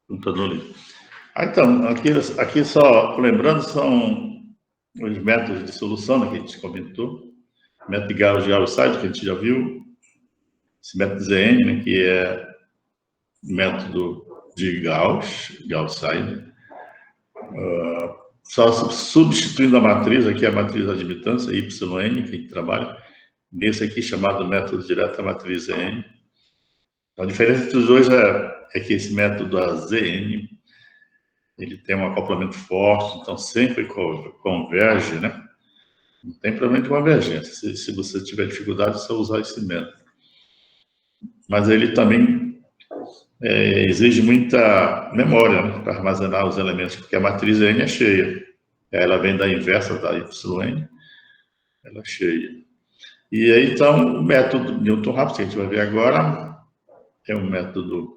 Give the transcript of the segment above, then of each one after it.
Computador livre. Então, aqui só lembrando, são os métodos de solução, né, que a gente comentou. O método de Gauss-Seidel, que a gente já viu. Esse método ZN, né, que é o método de Gauss-Seidel. Só substituindo a matriz, aqui a matriz da admitância, YN, que a gente trabalha. Nesse aqui, chamado método direto, a matriz ZN. A diferença entre os dois é que esse método, a ZN, ele tem um acoplamento forte, então sempre converge, né? Não tem problema de convergência. Se você tiver dificuldade, é só usar esse método. Mas ele também exige muita memória, né, para armazenar os elementos, porque a matriz N é cheia. Ela vem da inversa da YN, ela é cheia. E aí, então, o método Newton-Raphson, que a gente vai ver agora, é um método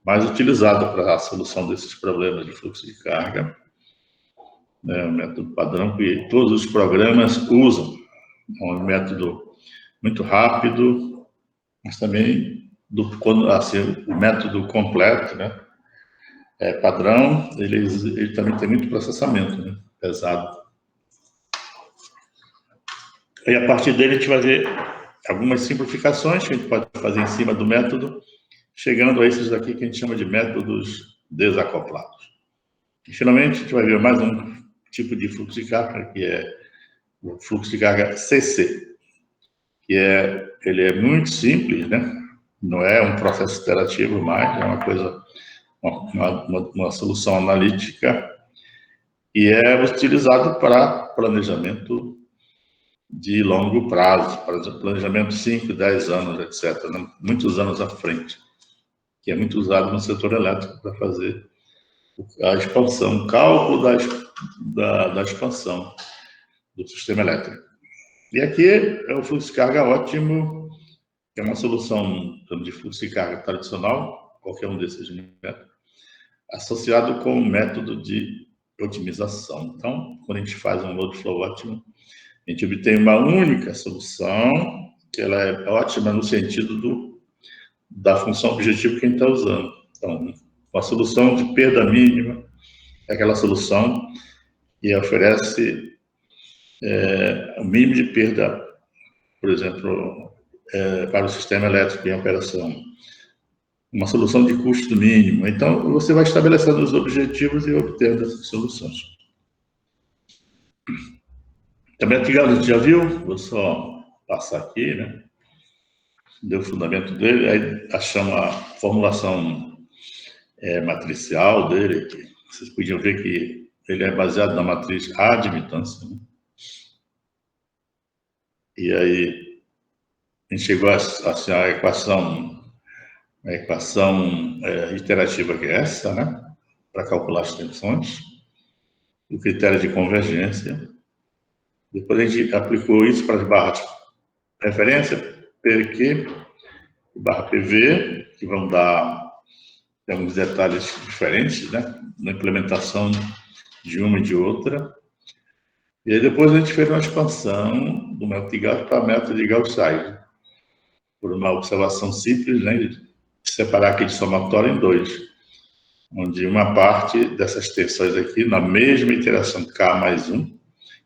mais utilizado para a solução desses problemas de fluxo de carga. É um método padrão que todos os programas usam. É um método muito rápido, mas também, assim, o método completo, né, padrão, ele também tem muito processamento, né, pesado. E a partir dele a gente vai ver algumas simplificações que a gente pode fazer em cima do método, chegando a esses daqui que a gente chama de métodos desacoplados. E, finalmente, a gente vai ver mais um tipo de fluxo de carga, que é o fluxo de carga CC, que ele é muito simples, né? Não é um processo iterativo mais, é uma coisa, uma solução analítica, e é utilizado para planejamento de longo prazo, para planejamento de 5, 10 anos, etc., né? Muitos anos à frente, que é muito usado no setor elétrico para fazer a expansão, o cálculo da expansão do sistema elétrico. E aqui é o fluxo de carga ótimo, que é uma solução de fluxo de carga tradicional, qualquer um desses métodos, associado com um método de otimização. Então, quando a gente faz um load flow ótimo, a gente obtém uma única solução, que ela é ótima no sentido da função objetivo que a gente está usando. Então, uma solução de perda mínima é aquela solução que oferece o mínimo de perda, por exemplo, para o sistema elétrico em operação. Uma solução de custo mínimo. Então, você vai estabelecendo os objetivos e obtendo essas soluções. Também aqui, a gente já viu, vou só passar aqui, né? Deu o fundamento dele, aí achamos a formulação matricial dele, que vocês podiam ver que ele é baseado na matriz admitância, né? E aí, a gente chegou a equação iterativa que é essa, né? Para calcular as tensões, o critério de convergência. Depois a gente aplicou isso para as barras de referência, PQ e barra PV, que vão dar alguns detalhes diferentes, né? Na implementação de uma e de outra. E aí depois a gente fez uma expansão do método de Gauss para o método de Gauss-Seidel, por uma observação simples, né? De separar aquele somatório em dois, onde uma parte dessas tensões aqui, na mesma iteração K mais 1,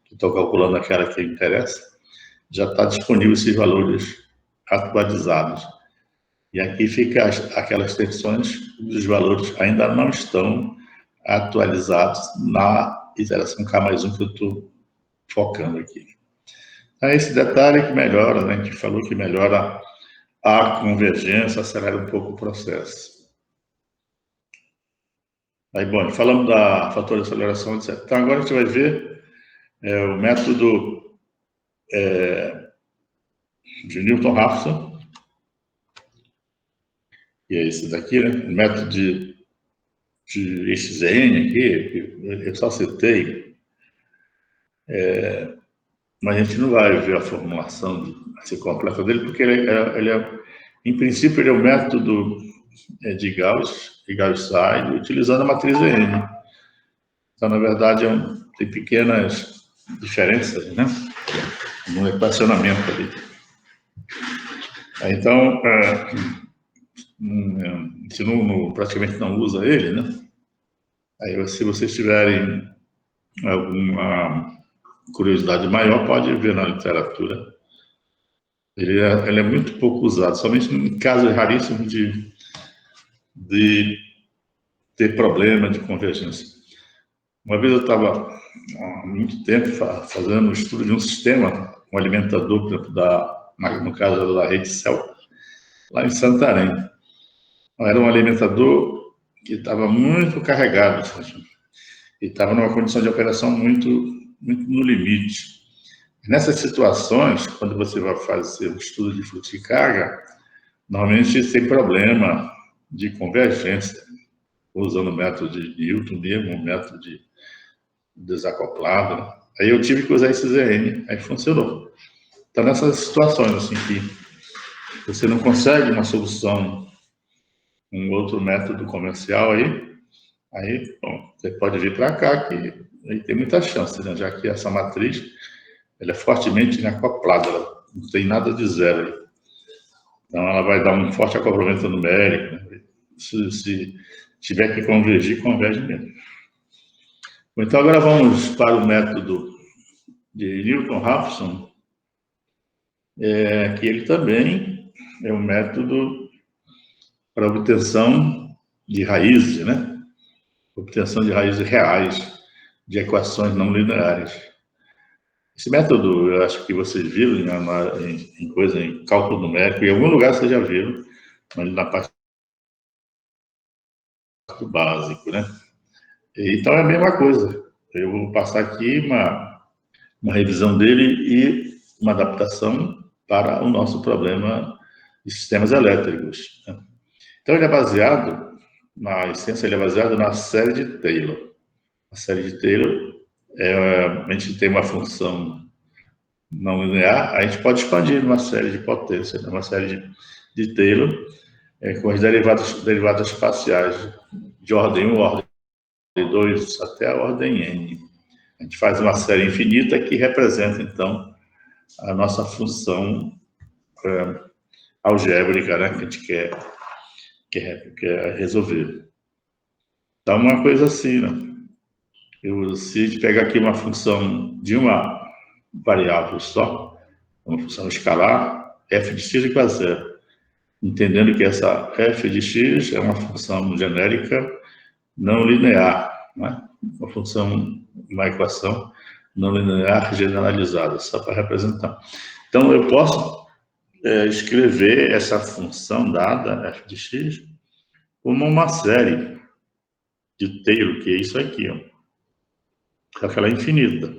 que estou calculando aquela que interessa, já está disponível esses valores atualizados. E aqui fica aquelas tensões cujos valores ainda não estão atualizados na iteração K mais 1 que eu estou focando aqui. Então, esse detalhe que melhora, né? A gente falou que melhora a convergência, acelera um pouco o processo. Aí, bom, falamos da fator de aceleração, etc. Então, agora a gente vai ver o método de Newton-Raphson, que é esse daqui, né? O método de XN aqui, eu só citei, mas a gente não vai ver a formulação assim, completa dele, porque em princípio, ele é o método de Gauss e Gauss-Seidel, utilizando a matriz N. Então, na verdade, tem pequenas diferenças, né, no equacionamento ali. Então, se não, praticamente não usa ele, né, Aí, se vocês tiverem alguma curiosidade maior, pode ver na literatura. Ele é muito pouco usado, somente em casos raríssimos de ter problema de convergência. Uma vez eu estava, há muito tempo, fazendo um estudo de um sistema, um alimentador, por exemplo, no caso da Rede Cell, lá em Santarém. Era um alimentador que estava muito carregado, e estava numa condição de operação muito, muito no limite. Nessas situações, quando você vai fazer um estudo de fluxo de carga, normalmente tem problema de convergência, usando o método de Newton mesmo, o método de desacoplado. Aí eu tive que usar esse ZN, aí funcionou. Então, nessas situações assim que você não consegue uma solução, um outro método comercial aí bom, você pode vir para cá, que aí tem muita chance, né? Já que essa matriz ela é fortemente acoplada, ela não tem nada de zero aí. Então, ela vai dar um forte acoplamento numérico, né? Se tiver que convergir, converge mesmo. Então, agora vamos para o método de Newton-Raphson, que ele também é um método para obtenção de raízes, né? Obtenção de raízes reais de equações não lineares. Esse método, eu acho que vocês viram em cálculo numérico, em algum lugar vocês já viram, mas na parte do básico, né? Então é a mesma coisa. Eu vou passar aqui uma revisão dele e uma adaptação para o nosso problema de sistemas elétricos, né? Então ele é baseado, na essência, ele é baseado na série de Taylor. A série de Taylor, a gente tem uma função não linear, a gente pode expandir uma série de potência, né? Uma série de Taylor, com as derivadas espaciais de ordem 1, ordem 2, até a ordem n. A gente faz uma série infinita que representa, então, a nossa função algébrica, né, que a gente quer resolver. Então, uma coisa assim, né? Se a gente pegar aqui uma função de uma variável só, uma função escalar, f de x igual a zero, entendendo que essa f de x é uma função genérica não linear, né? Uma equação não linear generalizada, só para representar. Então, eu posso escrever essa função dada, f de x, como uma série de Taylor, que é isso aqui, ó, que ela é infinita.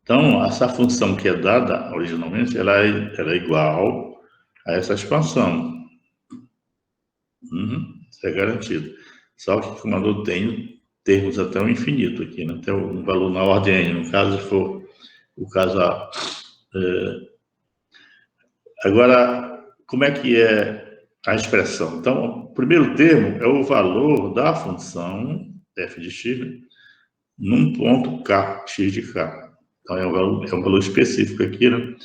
Então, essa função que é dada originalmente, ela é igual a essa expansão. Isso é garantido. Só que, como eu tenho termos até o infinito aqui, né? Até um valor na ordem n, no caso, se for o caso A. Agora, como é que é a expressão? Então, o primeiro termo é o valor da função f de x, né, num ponto k, x de k. Então, é um valor específico aqui, né?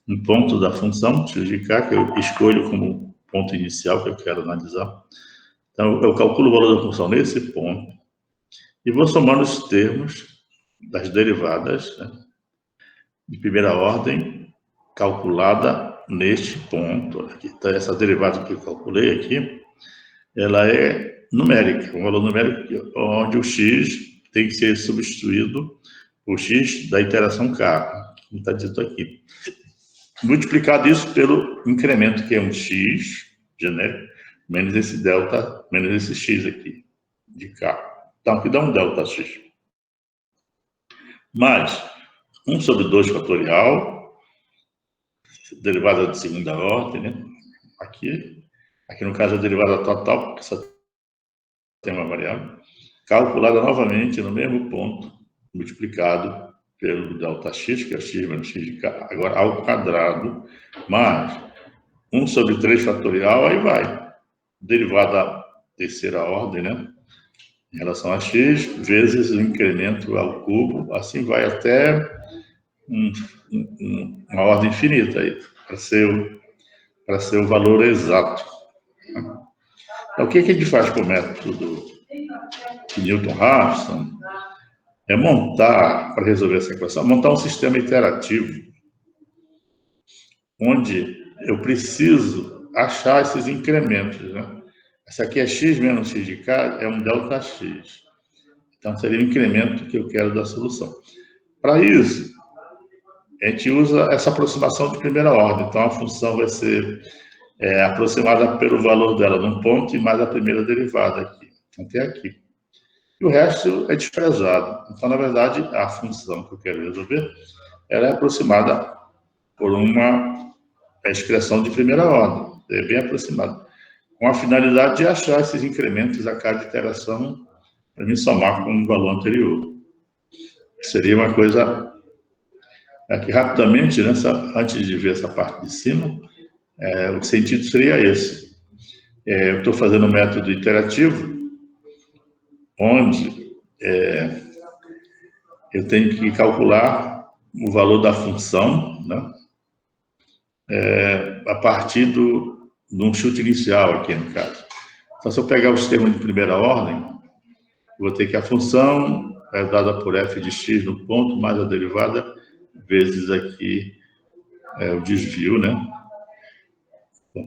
Um ponto da função x de k, que eu escolho como ponto inicial que eu quero analisar. Então, eu calculo o valor da função nesse ponto e vou somando os termos das derivadas, né, de primeira ordem calculada neste ponto aqui. Então, essa derivada que eu calculei aqui, ela é numérica, um valor numérico onde o x tem que ser substituído por x da iteração k, como está dito aqui. Multiplicado isso pelo incremento, que é um x genérico, menos esse delta, menos esse x aqui, de k. Então, aqui dá um delta x. Mais 1 sobre 2 fatorial, derivada de segunda ordem, né? Aqui no caso, a derivada total, porque só tem uma variável, calculada novamente no mesmo ponto, multiplicado pelo delta x, que é x menos x de k, agora ao quadrado, mais 1 sobre 3 fatorial, aí vai. Derivada terceira ordem, né? Em relação a x, vezes o incremento ao cubo, assim vai até uma ordem infinita aí, para ser o valor exato. Então, o que a gente faz com o método de Newton-Raphson, é montar, para resolver essa equação, montar um sistema interativo, onde eu preciso achar esses incrementos, né? Essa aqui é x menos x de k, é um ΔX. Então, seria o incremento que eu quero da solução. Para isso, a gente usa essa aproximação de primeira ordem. Então, a função vai ser aproximada pelo valor dela num ponto e mais a primeira derivada aqui, até aqui. E o resto é desprezado. Então, na verdade, a função que eu quero resolver, ela é aproximada por uma expressão de primeira ordem, é bem aproximada, com a finalidade de achar esses incrementos a cada iteração para me somar com o valor anterior. Seria uma coisa que rapidamente, antes de ver essa parte de cima, o sentido seria esse. Eu estou fazendo um método iterativo, onde eu tenho que calcular o valor da função, né? A partir de um chute inicial aqui, no caso. Então, se eu pegar os termos de primeira ordem, vou ter que a função é dada por f de x no ponto, mais a derivada, vezes aqui o desvio, né?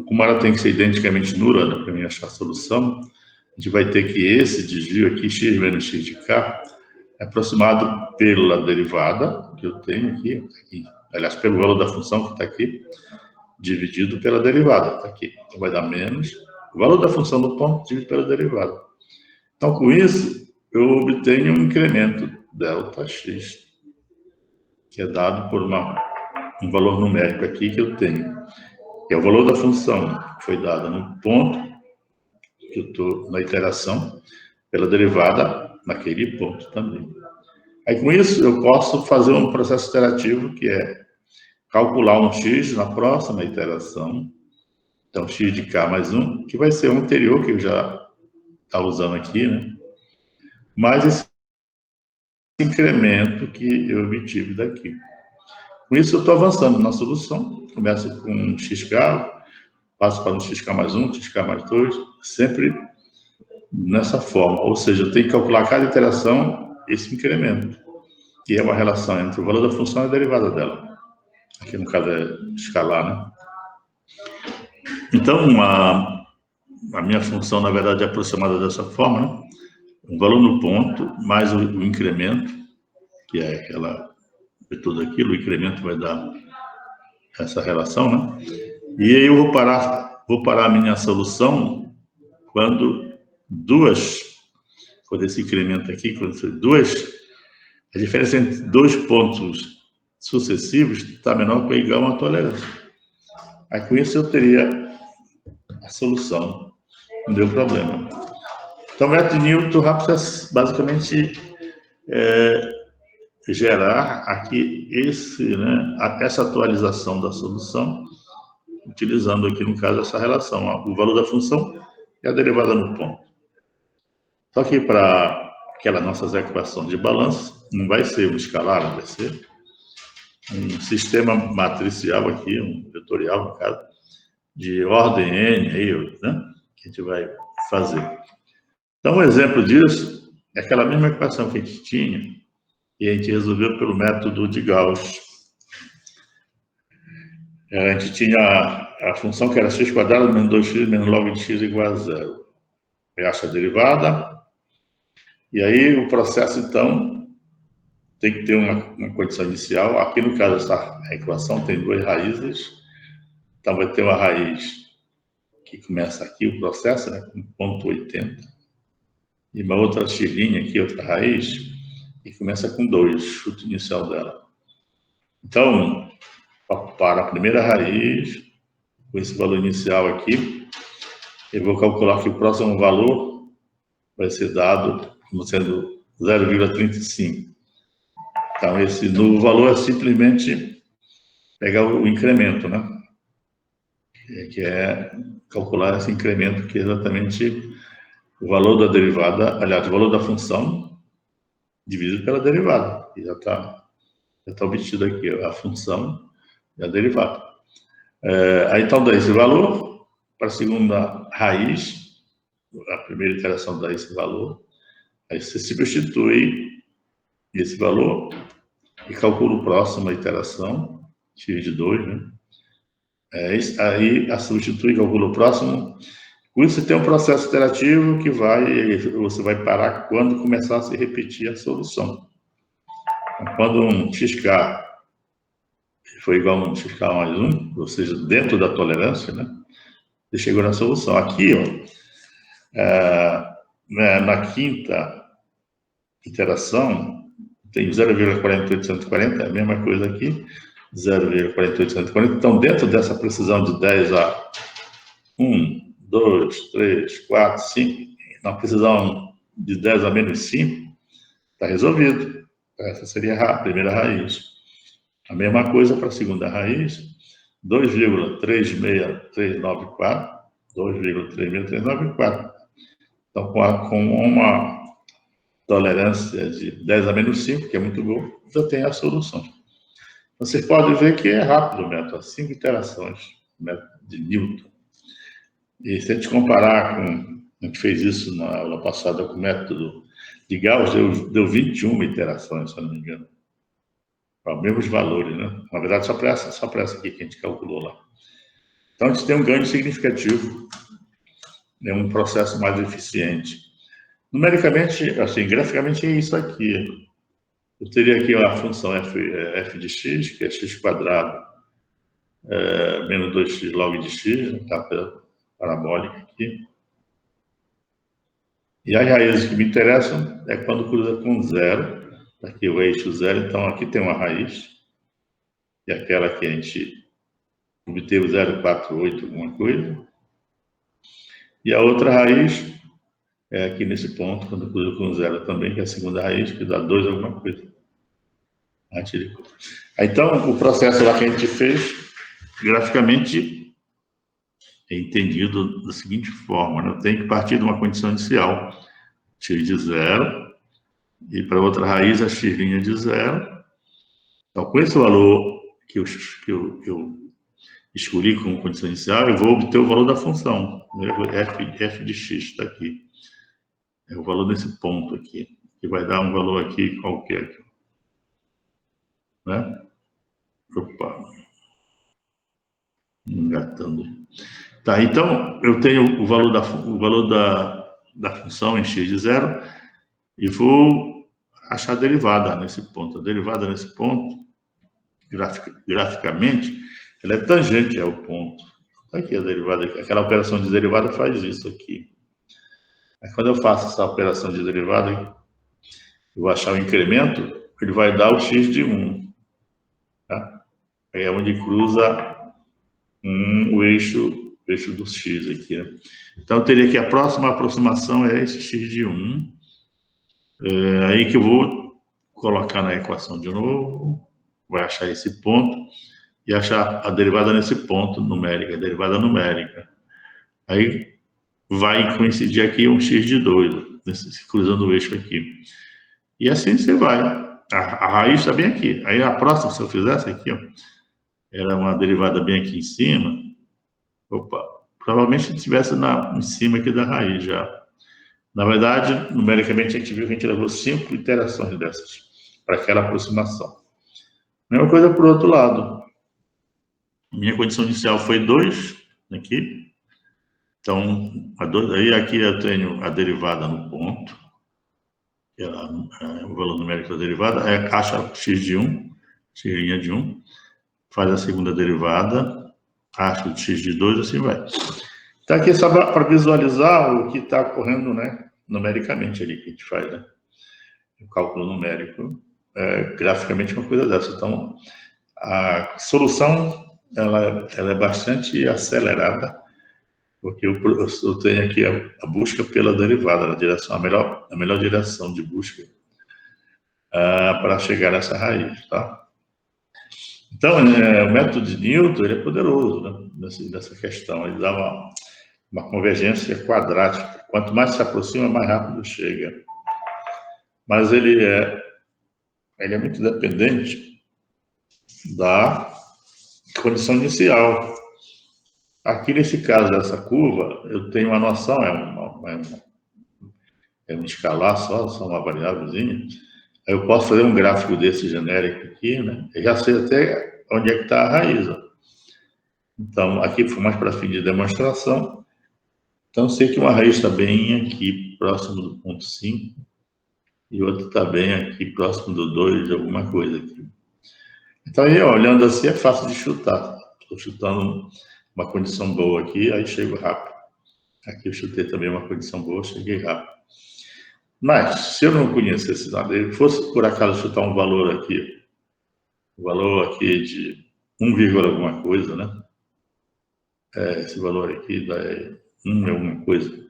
Como ela tem que ser identicamente nula, né, para mim achar a solução, a gente vai ter que esse desvio aqui, x menos x de k, é aproximado pela derivada, que eu tenho aqui, aliás, pelo valor da função que está aqui, dividido pela derivada, está aqui. Então, vai dar menos o valor da função do ponto dividido pela derivada. Então, com isso, eu obtenho um incremento ΔX, que é dado por um valor numérico aqui que eu tenho, que é o valor da função que foi dada no ponto, que eu estou na iteração, pela derivada naquele ponto também. Aí, com isso, eu posso fazer um processo iterativo, que é calcular um x na próxima iteração, então x de k mais 1, que vai ser o anterior, que eu já estava usando aqui, né? Mais esse incremento que eu obtive daqui. Com isso, eu estou avançando na solução. Começo com um xk, passo para um xk mais 1, xk mais 2, sempre nessa forma. Ou seja, eu tenho que calcular cada iteração esse incremento, que é uma relação entre o valor da função e a derivada dela. Aqui, no caso, é escalar, né? Então, a minha função, na verdade, é aproximada dessa forma, né? O valor no ponto, mais o incremento, que é aquela de tudo aquilo, o incremento vai dar essa relação, né? E aí eu vou parar a minha solução quando quando esse incremento aqui, quando for a diferença entre dois pontos sucessivos está menor que ou igual a uma tolerância. Aí com isso eu teria a solução, não deu problema. Então, o método de Newton-Raphson basicamente gerar aqui essa atualização da solução, utilizando aqui, no caso, essa relação, o valor da função e a derivada no ponto. Só que para aquelas nossas equações de balanço, não vai ser um escalar, vai ser um sistema matricial aqui, um vetorial, no caso, de ordem n, aí, né, que a gente vai fazer. Então, um exemplo disso é aquela mesma equação que a gente tinha, e a gente resolveu pelo método de Gauss. A gente tinha a função que era x² menos 2x menos log de x igual a 0. Eu acho a derivada, e aí o processo, então, tem que ter uma condição inicial. Aqui, no caso, essa equação tem duas raízes, então vai ter uma raiz que começa aqui, o processo, né, com ponto 80, e uma outra tirinha aqui, outra raiz, e começa com 2, chute inicial dela. Então, para a primeira raiz, com esse valor inicial aqui, eu vou calcular que o próximo valor vai ser dado como sendo 0,35. Então, esse novo valor é simplesmente pegar o incremento, né? Que é calcular esse incremento, que é exatamente o valor da derivada, aliás, o valor da função dividido pela derivada. E já está obtido aqui a função e a derivada. Aí, então, dá esse valor para a segunda raiz, a primeira iteração dá esse valor, aí você substitui esse valor e calcula o próximo iteração, x de 2, né? Aí a substitui e calcula o próximo. Com isso, você tem um processo iterativo que você vai parar quando começar a se repetir a solução. Então, quando um xk foi igual a um xk mais 1, ou seja, dentro da tolerância, né? Você chegou na solução. Aqui, na quinta iteração, tem 0,48140, é a mesma coisa aqui, 0,48140. Então, dentro dessa precisão de 10 a 1, 2, 3, 4, 5, na precisão de 10 a menos 5, está resolvido. Essa seria a primeira raiz. A mesma coisa para a segunda raiz, 2,36394, 2,36394. Então, com uma tolerância de 10 a menos 5, que é muito bom, já tem a solução. Você pode ver que é rápido o método, 5 iterações, o método de Newton. E se a gente comparar com, a gente fez isso na aula passada com o método de Gauss, deu 21 iterações, se eu não me engano. Para os mesmos valores, né? Na verdade, só para essa aqui que a gente calculou lá. Então, a gente tem um ganho significativo, é um processo mais eficiente. Numericamente, assim, graficamente é isso aqui. Eu teria aqui a função f de x, que é x quadrado menos 2x log de x, tá, parabólica aqui. E as raízes que me interessam é quando cruza com zero, aqui o eixo zero, então aqui tem uma raiz, que é aquela que a gente obteve 0,48, alguma coisa. E a outra raiz é aqui nesse ponto, quando cruza com zero também, que é a segunda raiz, que dá 2 alguma coisa. Então, o processo lá que a gente fez, graficamente, é entendido da seguinte forma, né? Eu tenho que partir de uma condição inicial, x de zero, e para outra raiz, a x' de zero. Então, com esse valor que eu escolhi como condição inicial, eu vou obter o valor da função, f de x, está aqui. É o valor desse ponto aqui, que vai dar um valor aqui qualquer. Né? Opa. Engatando. Tá, então, eu tenho o valor da função em x de zero e vou achar a derivada nesse ponto. A derivada nesse ponto, graficamente, ela é tangente ao ponto. Tá aqui a derivada, aquela operação de derivada faz isso aqui. Aí, quando eu faço essa operação de derivada, eu vou achar o incremento, ele vai dar o x de 1. Tá? Aí é onde cruza o eixo do x aqui, né? Então, eu teria que a próxima aproximação é esse x de 1. Aí que eu vou colocar na equação de novo, vai achar esse ponto e achar a derivada nesse ponto numérica, a derivada numérica. Aí vai coincidir aqui um x de 2, cruzando o eixo aqui. E assim você vai. A raiz está bem aqui. Aí a próxima, se eu fizesse aqui, ó, era uma derivada bem aqui em cima. Opa, provavelmente estivesse em cima aqui da raiz já. Na verdade, numericamente, a gente viu que a gente levou 5 iterações dessas para aquela aproximação. Mesma coisa para o outro lado. Minha condição inicial foi 2 aqui. Então, aí aqui eu tenho a derivada no ponto, que é o valor numérico da derivada, acha x de 1, x' de 1, faz a segunda derivada, acha o x de 2, assim vai. Então, aqui é só para visualizar o que está ocorrendo, né, numericamente ali que a gente faz, né? O cálculo numérico, graficamente uma coisa dessa. Então, a solução ela é bastante acelerada, porque eu tenho aqui a busca pela derivada, a melhor direção de busca para chegar nessa raiz, tá? Então, o método de Newton ele é poderoso, né, nessa questão. Ele dá uma convergência quadrática. Quanto mais se aproxima, mais rápido chega. Mas ele é muito dependente da condição inicial. Aqui, nesse caso dessa curva, eu tenho uma noção, é um escalar só uma variávelzinha. Aí eu posso fazer um gráfico desse genérico aqui, né? Eu já sei até onde é que está a raiz. Ó. Então, aqui foi mais para fim de demonstração. Então, sei que uma raiz está bem aqui, próximo do ponto 5, e outra está bem aqui, próximo do 2, de alguma coisa aqui. Então, aí, olhando assim, é fácil de chutar. Estou chutando uma condição boa aqui, aí chego rápido. Aqui eu chutei também uma condição boa, cheguei rápido. Mas, se eu não conhecesse nada, eu fosse por acaso chutar um valor aqui de 1, alguma coisa, né? Esse valor aqui dá 1 alguma coisa. O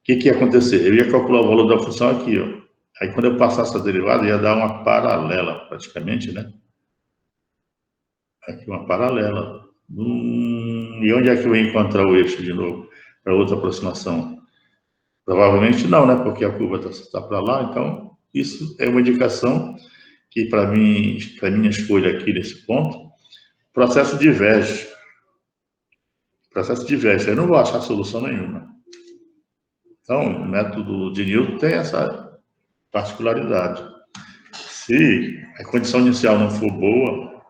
que ia acontecer? Eu ia calcular o valor da função aqui, ó. Aí, quando eu passasse a derivada, ia dar uma paralela, praticamente, né? Aqui uma paralela. E onde é que eu ia encontrar o eixo de novo? Para outra aproximação? Provavelmente não, né? Porque a curva está para lá, então isso é uma indicação que, para minha escolha aqui nesse ponto, processo diverge. Processo diverge. Eu não vou achar solução nenhuma. Então, o método de Newton tem essa particularidade. Se a condição inicial não for boa,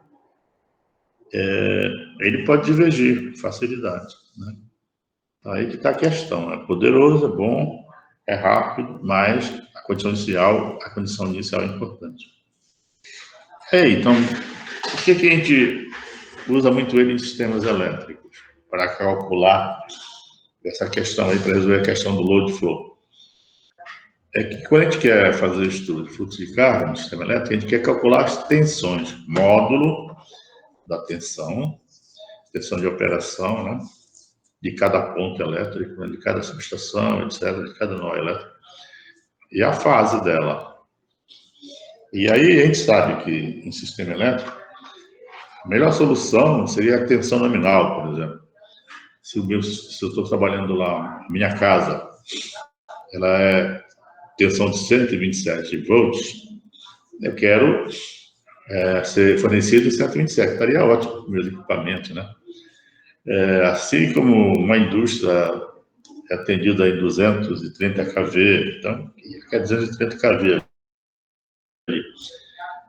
ele pode divergir com facilidade, né? Aí que está a questão. É poderoso, é bom, é rápido, mas a condição inicial é importante. Então, por que a gente usa muito ele em sistemas elétricos? Para calcular essa questão aí, para resolver a questão do load flow. É que quando a gente quer fazer estudo de fluxo de carga no sistema elétrico, a gente quer calcular as tensões, módulo da tensão de operação, né? De cada ponto elétrico, né? De cada subestação, etc., de cada nó elétrico, e a fase dela. E aí a gente sabe que em sistema elétrico, a melhor solução seria a tensão nominal, por exemplo. Se eu estou trabalhando lá, minha casa, ela é tensão de 127 volts, eu quero ser fornecido 127, estaria ótimo para o meu equipamento, né? Assim como uma indústria é atendida em 230 kV, então, é 230 kV.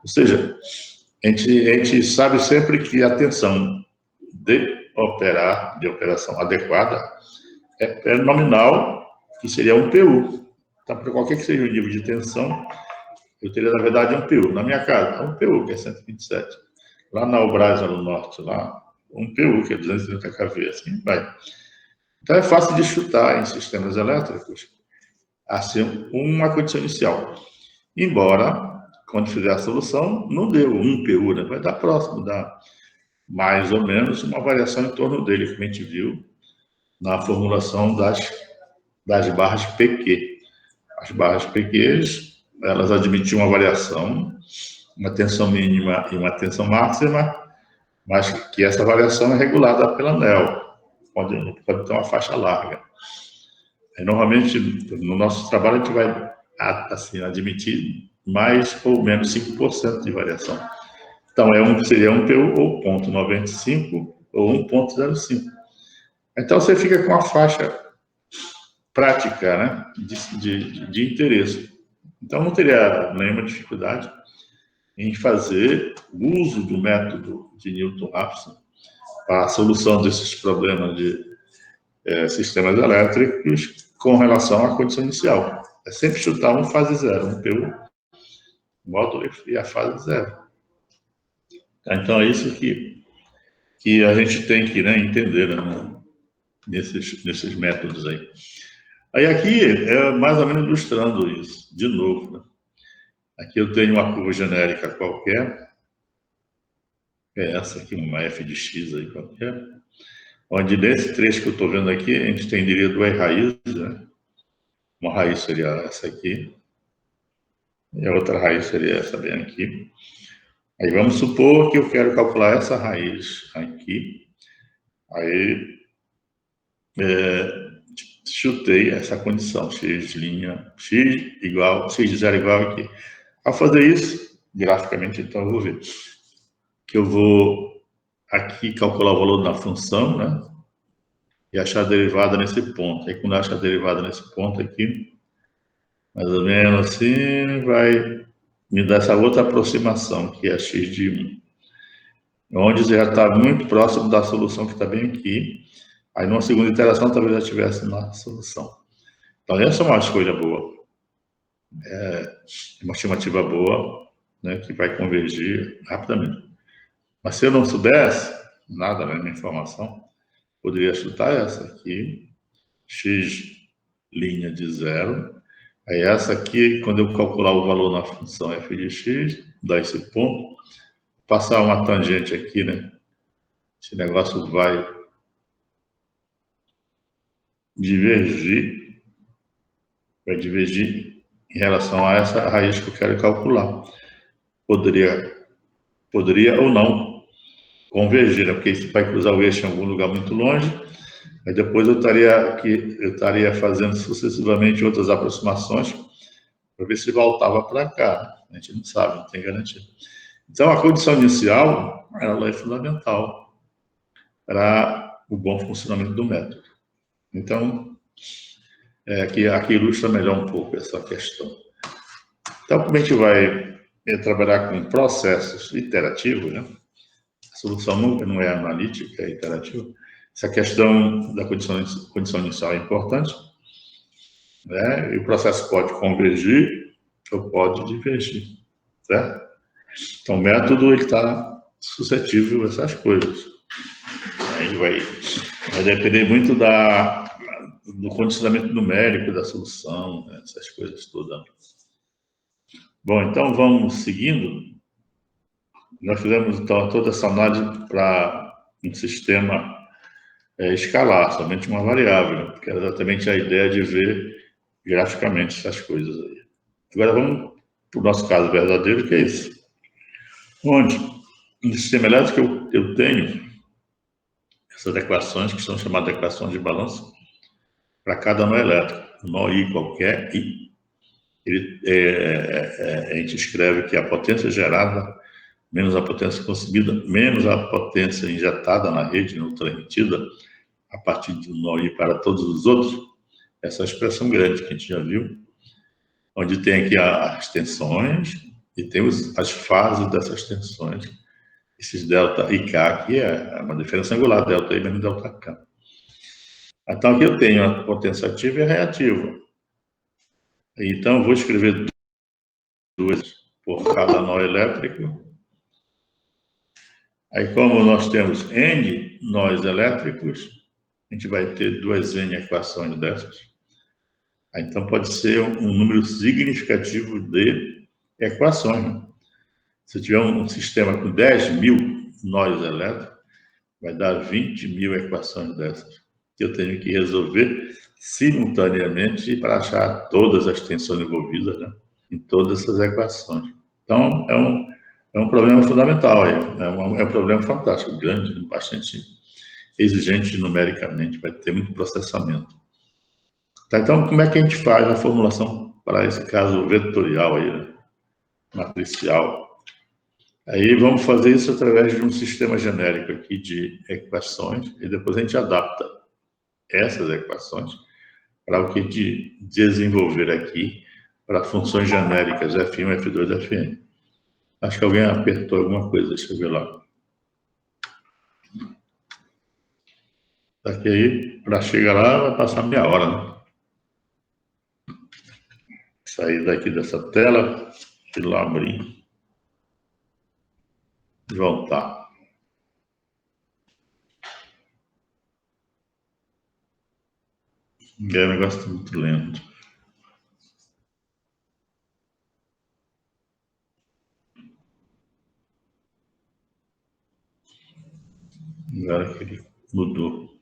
Ou seja, a gente sabe sempre que a tensão de operação adequada é nominal, que seria um PU. Então, para qualquer que seja o nível de tensão, eu teria, na verdade, um PU. Na minha casa, um PU, que é 127. Lá na Albras, no norte, lá, um PU, que é 230 kV, assim vai. Então, é fácil de chutar em sistemas elétricos, assim, uma condição inicial. Embora, quando fizer a solução, não deu um PU, né? Vai dar próximo, dá mais ou menos uma variação em torno dele, como a gente viu na formulação das barras PQ. As barras PQ, elas admitiam uma variação, uma tensão mínima e uma tensão máxima, mas que essa variação é regulada pela ANEEL, pode ter uma faixa larga. Normalmente, no nosso trabalho, a gente vai assim, admitir mais ou menos 5% de variação. Então, seria um PU ou 0,95 ou 1,05. Então, você fica com a faixa prática, né, de interesse. Então, não teria nenhuma dificuldade em fazer uso do método de Newton-Raphson para a solução desses problemas de sistemas elétricos com relação à condição inicial. É sempre chutar um fase zero, um PU, módulo e a fase zero. Então, é isso que a gente tem que, né, entender, né, nesses métodos aí. Aí aqui é mais ou menos ilustrando isso, de novo, né? Aqui eu tenho uma curva genérica qualquer, é essa aqui, uma f de x aí qualquer, onde nesse trecho que eu estou vendo aqui, a gente teria duas raízes, né? Uma raiz seria essa aqui, e a outra raiz seria essa bem aqui. Aí vamos supor que eu quero calcular essa raiz aqui, aí chutei essa condição, x de zero igual aqui. Ao fazer isso, graficamente, então, eu vou ver que eu vou aqui calcular o valor da função, né? e achar a derivada nesse ponto. Aí, quando eu achar a derivada nesse ponto aqui, mais ou menos assim, vai me dar essa outra aproximação, que é x de 1. Onde já está muito próximo da solução que está bem aqui. Aí, numa segunda iteração, talvez já tivesse na solução. Então, essa é uma escolha boa. É uma estimativa boa, né, que vai convergir rapidamente. Mas se eu não soubesse nada, né, na informação, poderia chutar essa aqui, x' de 0. Aí essa aqui, quando eu calcular o valor na função f de x, dá esse ponto, passar uma tangente aqui, né? Esse negócio vai divergir em relação a essa raiz que eu quero calcular. Poderia ou não convergir, né? Porque isso vai cruzar o eixo em algum lugar muito longe. Aí depois eu estaria fazendo sucessivamente outras aproximações para ver se voltava para cá. A gente não sabe, não tem garantia. Então, a condição inicial, ela é fundamental para o bom funcionamento do método. Então, aqui ilustra melhor um pouco essa questão. Então, como a gente vai trabalhar com processos iterativos, né? A solução não é analítica, é iterativa. Essa questão da condição inicial é importante, né? E o processo pode convergir ou pode divergir, certo? Então, o método está suscetível a essas coisas. Aí vai depender muito do condicionamento numérico da solução, né? Essas coisas todas. Bom, então vamos seguindo. Nós fizemos então toda essa análise para um sistema escalar, somente uma variável, né? Que era exatamente a ideia de ver graficamente essas coisas aí. Agora vamos para o nosso caso verdadeiro, que é isso. Onde, no sistema elétrico, eu tenho essas equações, que são chamadas de equações de balanço, para cada nó elétrico. Um nó I qualquer, I. A gente escreve que a potência gerada menos a potência consumida, menos a potência injetada na rede, não transmitida, a partir de um nó I para todos os outros, essa expressão grande que a gente já viu, onde tem aqui as tensões e tem as fases dessas tensões. Esses delta e K aqui é uma diferença angular, delta I menos delta K. Então, aqui eu tenho a potência ativa e a reativa. Então, eu vou escrever duas por cada nó elétrico. Aí, como nós temos N nós elétricos, a gente vai ter duas N equações dessas. Aí, então, pode ser um número significativo de equações. Né? Se tiver um sistema com 10.000 nós elétricos, vai dar 20.000 equações dessas, que eu tenho que resolver simultaneamente para achar todas as tensões envolvidas, né, em todas essas equações. Então, é um problema fundamental aí, é um problema fantástico, grande, bastante exigente numericamente, vai ter muito processamento. Tá, então, como é que a gente faz a formulação para esse caso vetorial aí, né, matricial? Aí vamos fazer isso através de um sistema genérico aqui de equações e depois a gente adapta essas equações para o que de desenvolver aqui para funções genéricas F1, F2, Fn. Acho que alguém apertou alguma coisa, deixa eu ver lá. Daqui aí, para chegar lá, vai passar meia hora, né? Sair daqui dessa tela, ir lá abrir e voltar. É um negócio muito lento. Agora que ele mudou.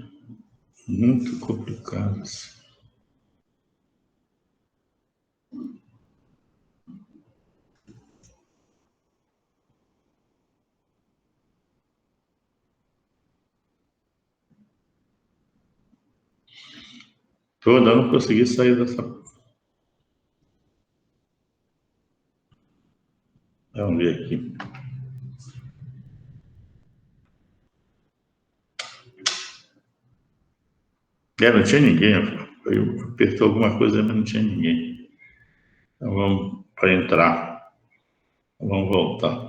É muito complicado. Eu não consegui sair dessa... Vamos ver aqui. Não tinha ninguém. Eu apertou alguma coisa, mas não tinha ninguém. Então vamos para entrar. Vamos voltar.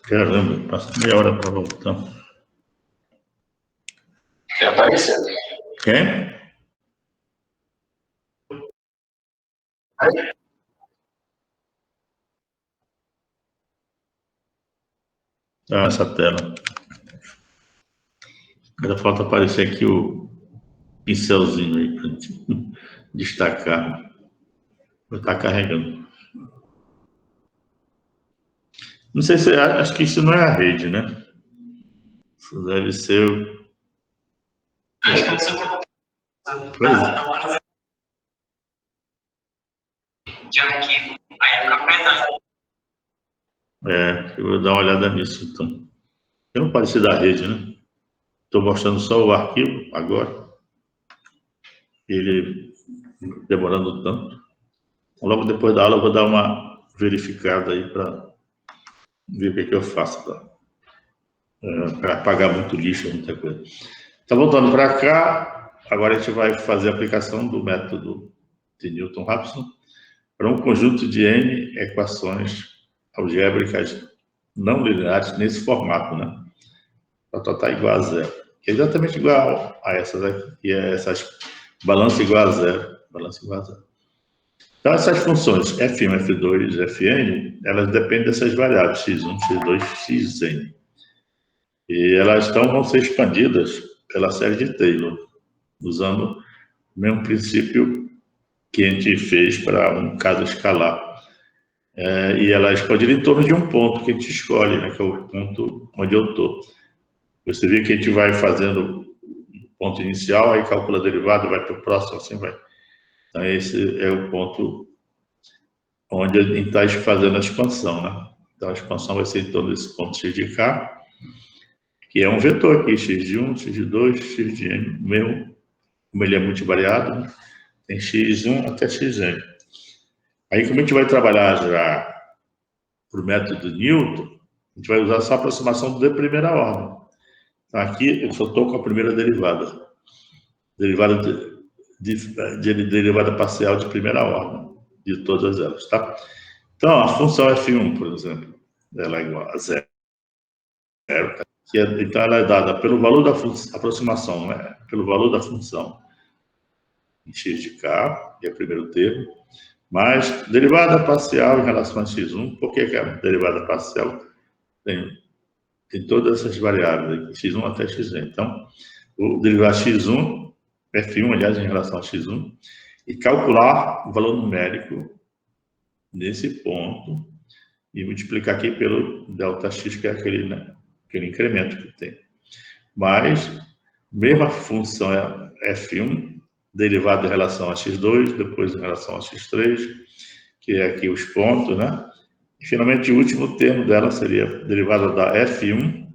Caramba, passa meia hora para voltar. Tá aparecendo. Quem? Ah, essa tela. Ainda falta aparecer aqui o pincelzinho aí para destacar. Vou estar carregando. Não sei se... Acho que isso não é a rede, né? Isso deve ser o... Pois é. Eu vou dar uma olhada nisso, então. Eu não pareci da rede, né? Estou mostrando só o arquivo agora. Ele demorando tanto. Logo depois da aula eu vou dar uma verificada aí para ver o que eu faço para apagar muito lixo, muita coisa. Então, voltando para cá, agora a gente vai fazer a aplicação do método de Newton-Raphson para um conjunto de N equações algébricas não lineares nesse formato, né? Para total igual a zero. Que é exatamente igual a essas aqui, que é essas balança igual a zero. Balança igual a zero. Então, essas funções f1, f2, fn, elas dependem dessas variáveis x1, x2, xn. E elas vão ser expandidas pela série de Taylor, usando o mesmo princípio que a gente fez para um caso escalar. E ela expande em torno de um ponto que a gente escolhe, né, que é o ponto onde eu estou. Você vê que a gente vai fazendo o ponto inicial, aí calcula a derivada, vai para o próximo, assim vai. Então, esse é o ponto onde a gente está fazendo a expansão, né? Então, a expansão vai ser em torno desse ponto x de k, que é um vetor aqui, x de 1, x de 2, x de n, mesmo, como ele é multivariado, né? Tem x1 até xn. Aí, como a gente vai trabalhar já para o método de Newton, a gente vai usar essa aproximação de primeira ordem. Então, aqui eu só estou com a primeira derivada. Derivada derivada parcial de primeira ordem, de todas elas, tá? Então, a função f1, por exemplo, ela é igual a zero. Então, ela é dada pelo valor da aproximação, né? Pelo valor da função em x de k, que é o primeiro termo, mais derivada parcial em relação a x1. Por que a derivada parcial tem todas essas variáveis aqui, x1 até xn? Então, vou derivar x1, f1, aliás, em relação a x1, e calcular o valor numérico nesse ponto e multiplicar aqui pelo ΔX, que é aquele, né, aquele incremento que tem. Mas, mesma função é f1, derivada em relação a x2, depois em relação a x3, que é aqui os pontos, né? E, finalmente, o último termo dela seria derivada da f1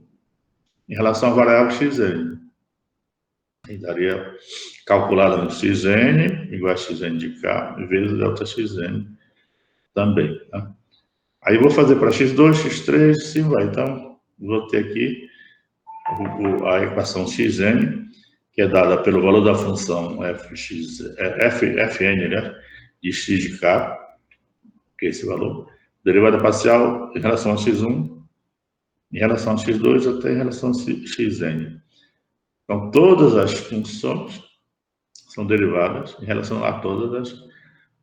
em relação à variável xn. E daria calculada no xn, igual a xn de k, vezes ΔXn também, tá? Aí eu vou fazer para x2, x3, sim vai. Então, vou ter aqui a equação xn, que é dada pelo valor da função fn, né, de x de k, que é esse valor, derivada parcial em relação a x1, em relação a x2, até em relação a xn. Então, todas as funções são derivadas em relação a todas as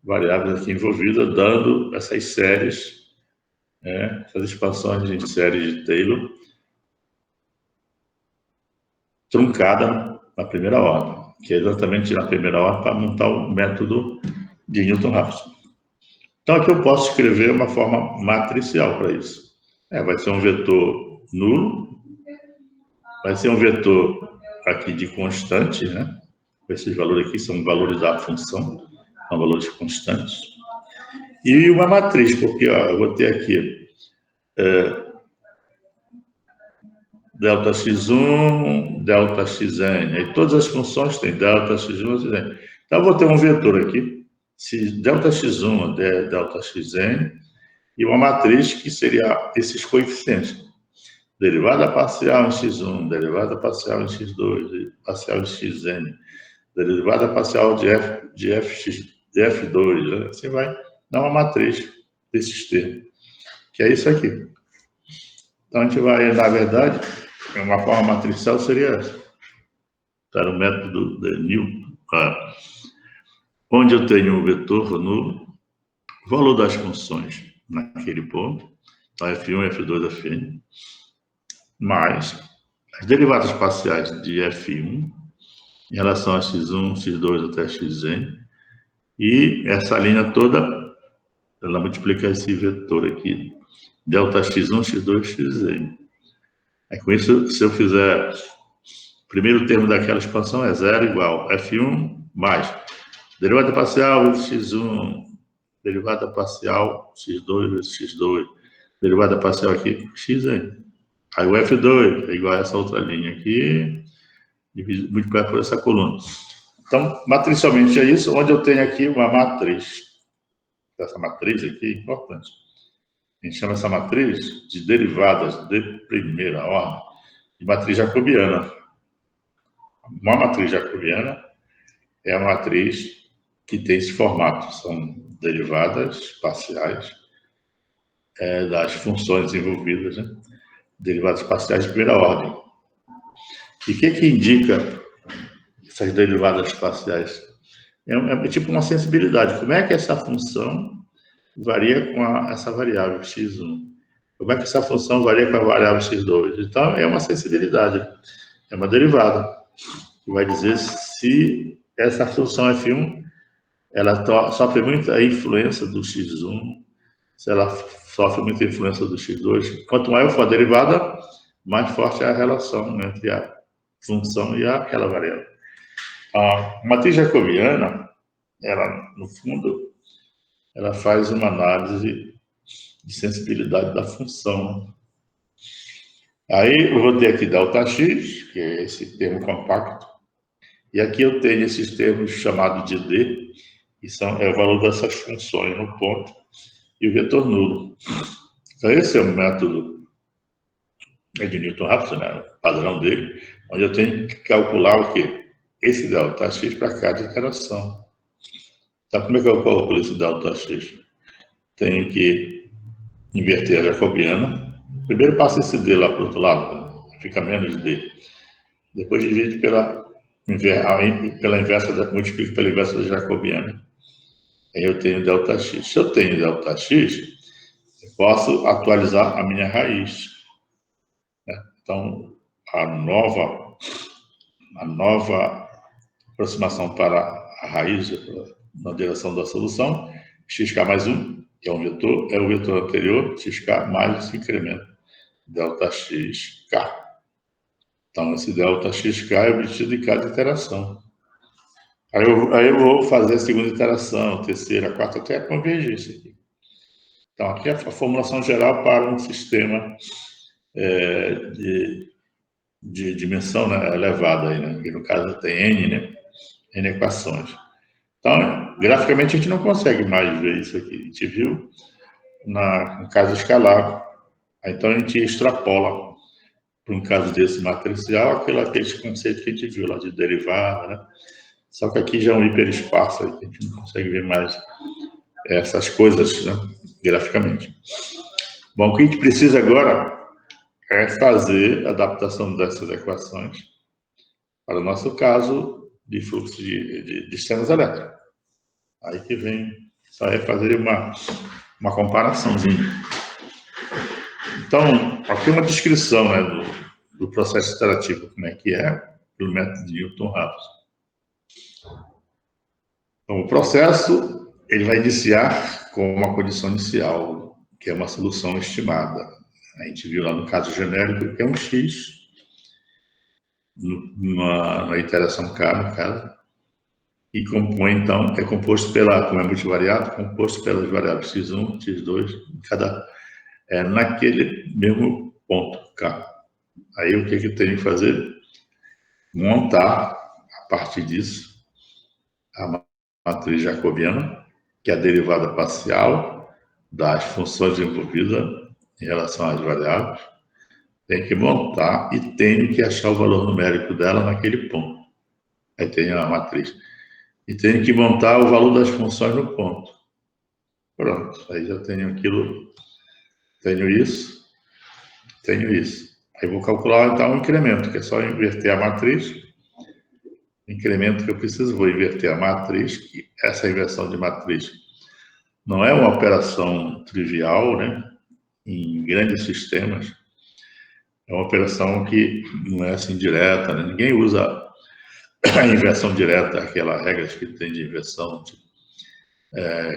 variáveis aqui envolvidas, dando essas séries, essas expansões de séries de Taylor, truncada na primeira ordem, que é exatamente na primeira ordem para montar o método de Newton-Raphson. Então, aqui eu posso escrever uma forma matricial para isso. Vai ser um vetor nulo, vai ser um vetor aqui de constante, né? Esses valores aqui são valores da função, são valores constantes. E uma matriz, porque eu vou ter aqui delta x1, delta xn, e todas as funções têm delta x1, xn. Então, eu vou ter um vetor aqui, delta x1 é delta xn, e uma matriz que seria esses coeficientes. Derivada parcial em x1, derivada parcial em x2, parcial em xn, derivada parcial de f2, né? Assim vai dar uma matriz desses termos, que é isso aqui. Então, a gente vai, na verdade, uma forma matricial seria essa. Era o método de Newton, onde eu tenho um vetor nulo, o valor das funções naquele ponto, então f1, f2, fn, mais as derivadas parciais de f1 em relação a x1, x2 até xn, e essa linha toda, ela multiplica esse vetor aqui, delta x1, x2, xn. Com isso, se eu fizer o primeiro termo daquela expansão é 0 igual f1 mais derivada parcial vezes x1, derivada parcial x2 vezes x2, derivada parcial aqui xn. Aí o f2 é igual a essa outra linha aqui, multiplicar por essa coluna. Então, matricialmente é isso, onde eu tenho aqui uma matriz. Essa matriz aqui é importante. A gente chama essa matriz de derivadas de primeira ordem, de matriz jacobiana. Uma matriz jacobiana é uma matriz que tem esse formato, são derivadas parciais das funções envolvidas, né? Derivadas parciais de primeira ordem. E o que indica essas derivadas parciais? É tipo uma sensibilidade. Como é que essa função varia com essa variável x1? Como é que essa função varia com a variável x2? Então, é uma sensibilidade, é uma derivada, que vai dizer se essa função f1 ela sofre muita influência do x1, se ela sofre muita influência do x2. Quanto maior for a derivada, mais forte é a relação entre a função e aquela variável. A matriz jacobiana, ela, no fundo, ela faz uma análise de sensibilidade da função. Aí eu vou ter aqui delta x, que é esse termo compacto, e aqui eu tenho esses termos chamados de D, que é o valor dessas funções no ponto, e o vetor nulo. Então, esse é o método de Newton-Raphson, né, o padrão dele, onde eu tenho que calcular o quê? Esse delta x para cada iteração. Então, como é que eu calculo esse delta x? Tenho que inverter a jacobiana. Primeiro passa esse D lá para o outro lado, fica menos D. Depois divide pela inversa, multiplico pela inversa da jacobiana. Aí eu tenho delta x. Se eu tenho delta x, eu posso atualizar a minha raiz, né? Então, a nova aproximação para a raiz na direção da solução, xk mais 1, que é um vetor, é o vetor anterior, xk mais esse incremento, delta xk. Então, esse delta xk é obtido em cada iteração. Aí eu vou fazer a segunda iteração, a terceira, a quarta, até a convergência aqui. Então, aqui é a formulação geral para um sistema de dimensão, né, elevada, aí, né? Que no caso tem N, né? N equações. Então, graficamente, a gente não consegue mais ver isso aqui. A gente viu no caso escalar. Então, a gente extrapola para um caso desse matricial aqueles conceitos que a gente viu lá de derivada, né? Só que aqui já é um hiperespaço, aí, que a gente não consegue ver mais essas coisas, né, graficamente. Bom, o que a gente precisa agora é fazer a adaptação dessas equações para o nosso caso de fluxo de externos elétricos. Aí que vem, só é fazer uma comparaçãozinha. Então, aqui é uma descrição, né, do processo iterativo, como é que é, pelo método de Newton-Raphson. Então, o processo, ele vai iniciar com uma condição inicial, que é uma solução estimada. A gente viu lá no caso genérico que é um x, na iteração k, no caso, e compõe, então, é composto como é multivariado, composto pelas variáveis x1, x2, naquele mesmo ponto k. Aí o que eu tenho que fazer? Montar, a partir disso, a matriz jacobiana, que é a derivada parcial das funções envolvidas em relação às variáveis. Tem que montar e tenho que achar o valor numérico dela naquele ponto. Aí tenho a matriz. E tenho que montar o valor das funções no ponto. Pronto, aí já tenho aquilo, tenho isso. Aí vou calcular, então, o incremento, que é só inverter a matriz. O incremento que eu preciso, vou inverter a matriz, que essa inversão de matriz não é uma operação trivial, né? Em grandes sistemas. É uma operação que não é assim direta, né? Ninguém usa a inversão direta, aquelas regras que tem de inversão, tipo,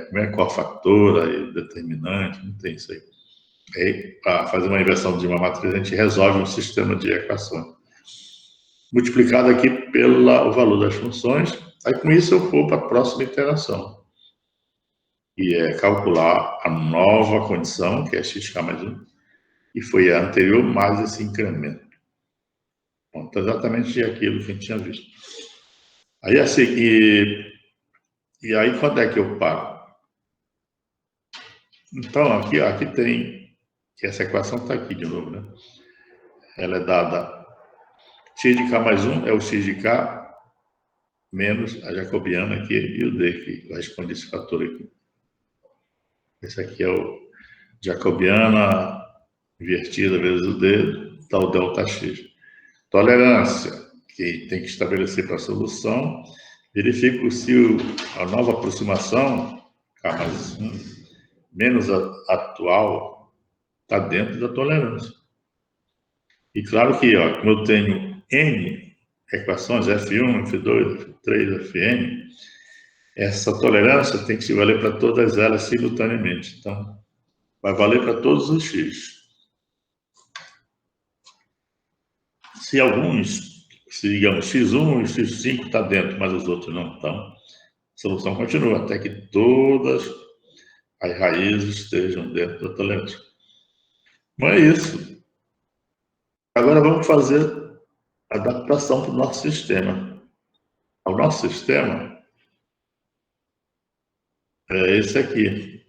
como é cofactora e determinante, não tem isso aí. Aí, para fazer uma inversão de uma matriz, a gente resolve um sistema de equações. Multiplicado aqui pelo valor das funções, aí com isso eu vou para a próxima iteração. E é calcular a nova condição, que é xk mais 1, e foi a anterior mais esse incremento. Então, exatamente aquilo que a gente tinha visto. Aí assim, e aí quando é que eu paro? Então, aqui tem, que essa equação está aqui de novo, né? Ela é dada, x de k mais 1 é o x de k menos a jacobiana aqui e o d, que corresponde a esse fator aqui. Esse aqui é o jacobiana invertida vezes o d, dá o delta x. Tolerância, que tem que estabelecer para a solução, verifico se a nova aproximação, k mais 1, menos a atual, está dentro da tolerância. E claro que, como eu tenho N equações, F1, F2, F3, Fn, essa tolerância tem que se valer para todas elas simultaneamente. Então, vai valer para todos os x. Se alguns, digamos, x1 e x5 está dentro, mas os outros não estão, a solução continua até que todas as raízes estejam dentro da tolerância. Não é isso. Agora vamos fazer a adaptação para o nosso sistema. O nosso sistema é esse aqui.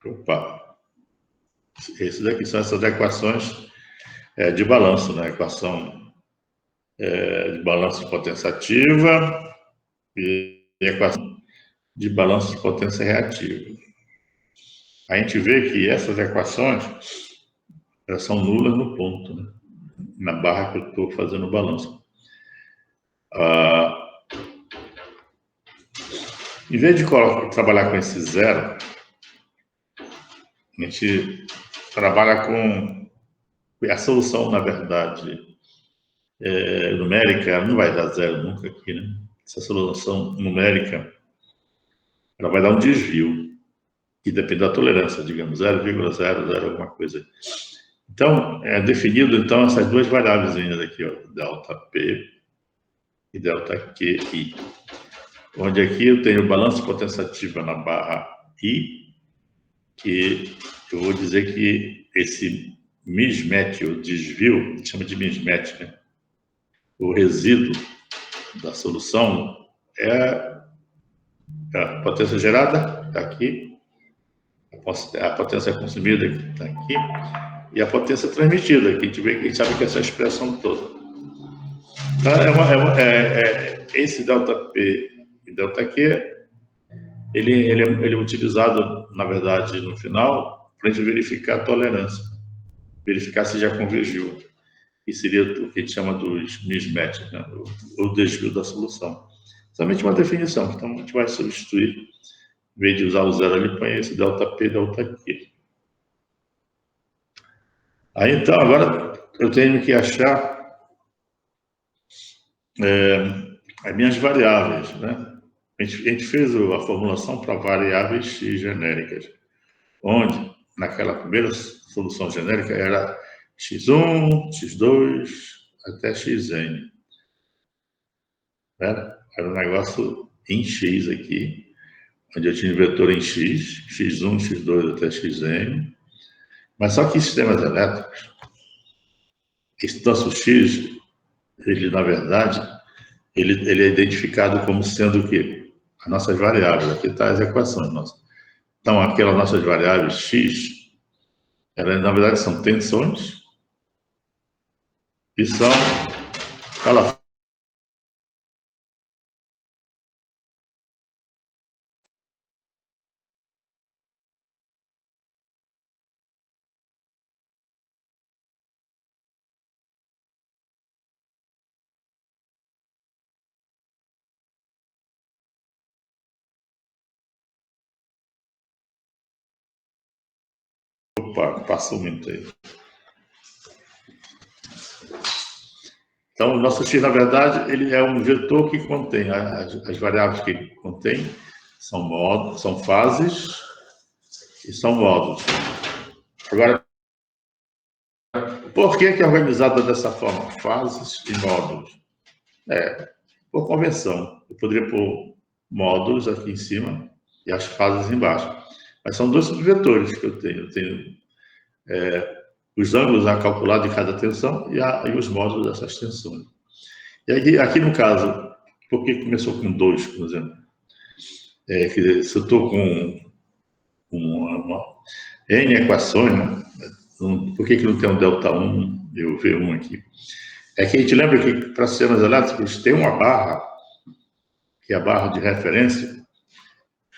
Opa. Esses daqui são essas equações de balanço, né? Equação de balanço de potência ativa e equação de balanço de potência reativa. A gente vê que essas equações elas são nulas no ponto, né? Na barra que eu estou fazendo o balanço. Em vez de trabalhar com esse zero, a gente trabalha com a solução, na verdade, numérica, não vai dar zero nunca aqui, né? Essa solução numérica, ela vai dar um desvio, que depende da tolerância, digamos, 0,00 alguma coisa. Então, é definido, então, essas duas variáveis ainda aqui, ó, delta P e delta QI. Onde aqui eu tenho o balanço de potência ativa na barra I, que eu vou dizer que esse mismatch, o desvio, chama de mismatch, né? O resíduo da solução é a potência gerada, está aqui, a potência consumida está aqui, e a potência transmitida, que a gente sabe que é essa expressão toda. Então, esse delta P e delta Q, ele é utilizado, na verdade, no final, para a gente verificar a tolerância, verificar se já convergiu. que seria o que a gente chama dos mismatches, né? O desvio da solução. Somente uma definição, então a gente vai substituir, em vez de usar o zero ali, põe esse ΔP, ΔQ. Aí então, agora eu tenho que achar as minhas variáveis, né? A gente fez a formulação para variáveis x genéricas, onde, naquela primeira solução genérica, era x1, x2, até xn. Né? Era um negócio em x aqui, onde eu tinha vetor em x, x1, x2 até xn. Mas só que em sistemas elétricos, esse nosso x, ele, na verdade, ele é identificado como sendo o quê? As nossas variáveis. Aqui está as equações nossas. Então, aquelas nossas variáveis x, elas, na verdade, são tensões e são... Fala. Opa, passou muito aí. Então, o nosso x, na verdade, ele é um vetor que contém as variáveis que ele contém, são fases e são módulos. Agora, por que é organizada dessa forma? Fases e módulos. Por convenção. Eu poderia pôr módulos aqui em cima e as fases embaixo. Mas são dois subvetores que eu tenho. Eu tenho os ângulos a calcular de cada tensão e os módulos dessas tensões. E aqui no caso, por que começou com 2, por exemplo? Quer dizer, se eu estou com uma N equações, né? Por que não tem um ΔI e o V1 aqui? É que a gente lembra que para sistemas elétricos tem uma barra, que é a barra de referência,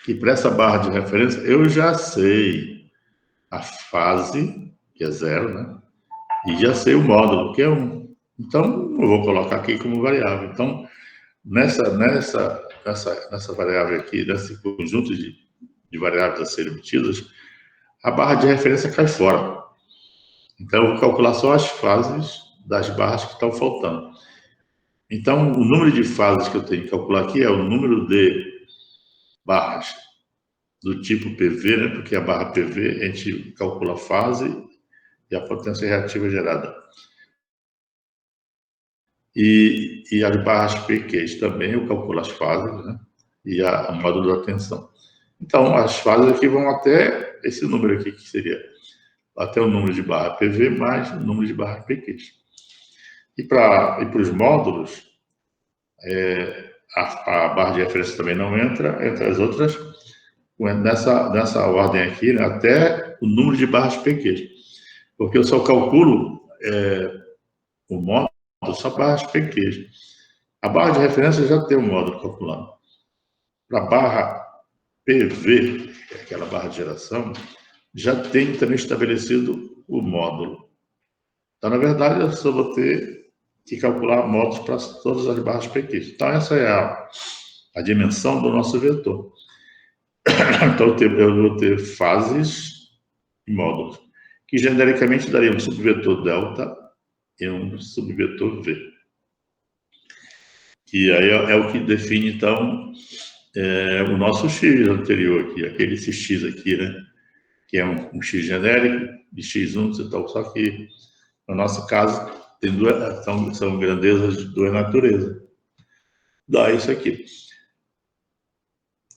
que para essa barra de referência eu já sei a fase, que é 0, né? E já sei o módulo, que é 1. Então, eu vou colocar aqui como variável. Então, nessa variável aqui, nesse conjunto de variáveis a serem obtidas, a barra de referência cai fora. Então, eu vou calcular só as fases das barras que estão faltando. Então, o número de fases que eu tenho que calcular aqui é o número de barras do tipo PV, né? Porque a barra PV, a gente calcula a fase e a potência reativa gerada. E as barras PQs também, eu calculo as fases, né? E o módulo da tensão. Então, as fases aqui vão até esse número aqui, que seria até o número de barra PV mais o número de barra PQs. E para os módulos, a barra de referência também não entra, entre as outras, nessa ordem aqui, né, até o número de barras PQs. Porque eu só calculo o módulo só barras PQs. A barra de referência já tem o módulo calculado. Para a barra PV, que é aquela barra de geração, já tem também estabelecido o módulo. Então, na verdade, eu só vou ter que calcular módulos para todas as barras PQs. Então, essa é a dimensão do nosso vetor. Então, eu vou ter fases e módulos, que genericamente daria um subvetor delta e um subvetor V. Que aí é o que define, então, o nosso X anterior aqui, aquele X aqui, né? Que é um X genérico de X1 e tal, só que, no nosso caso, tem são grandezas de duas naturezas. Dá isso aqui.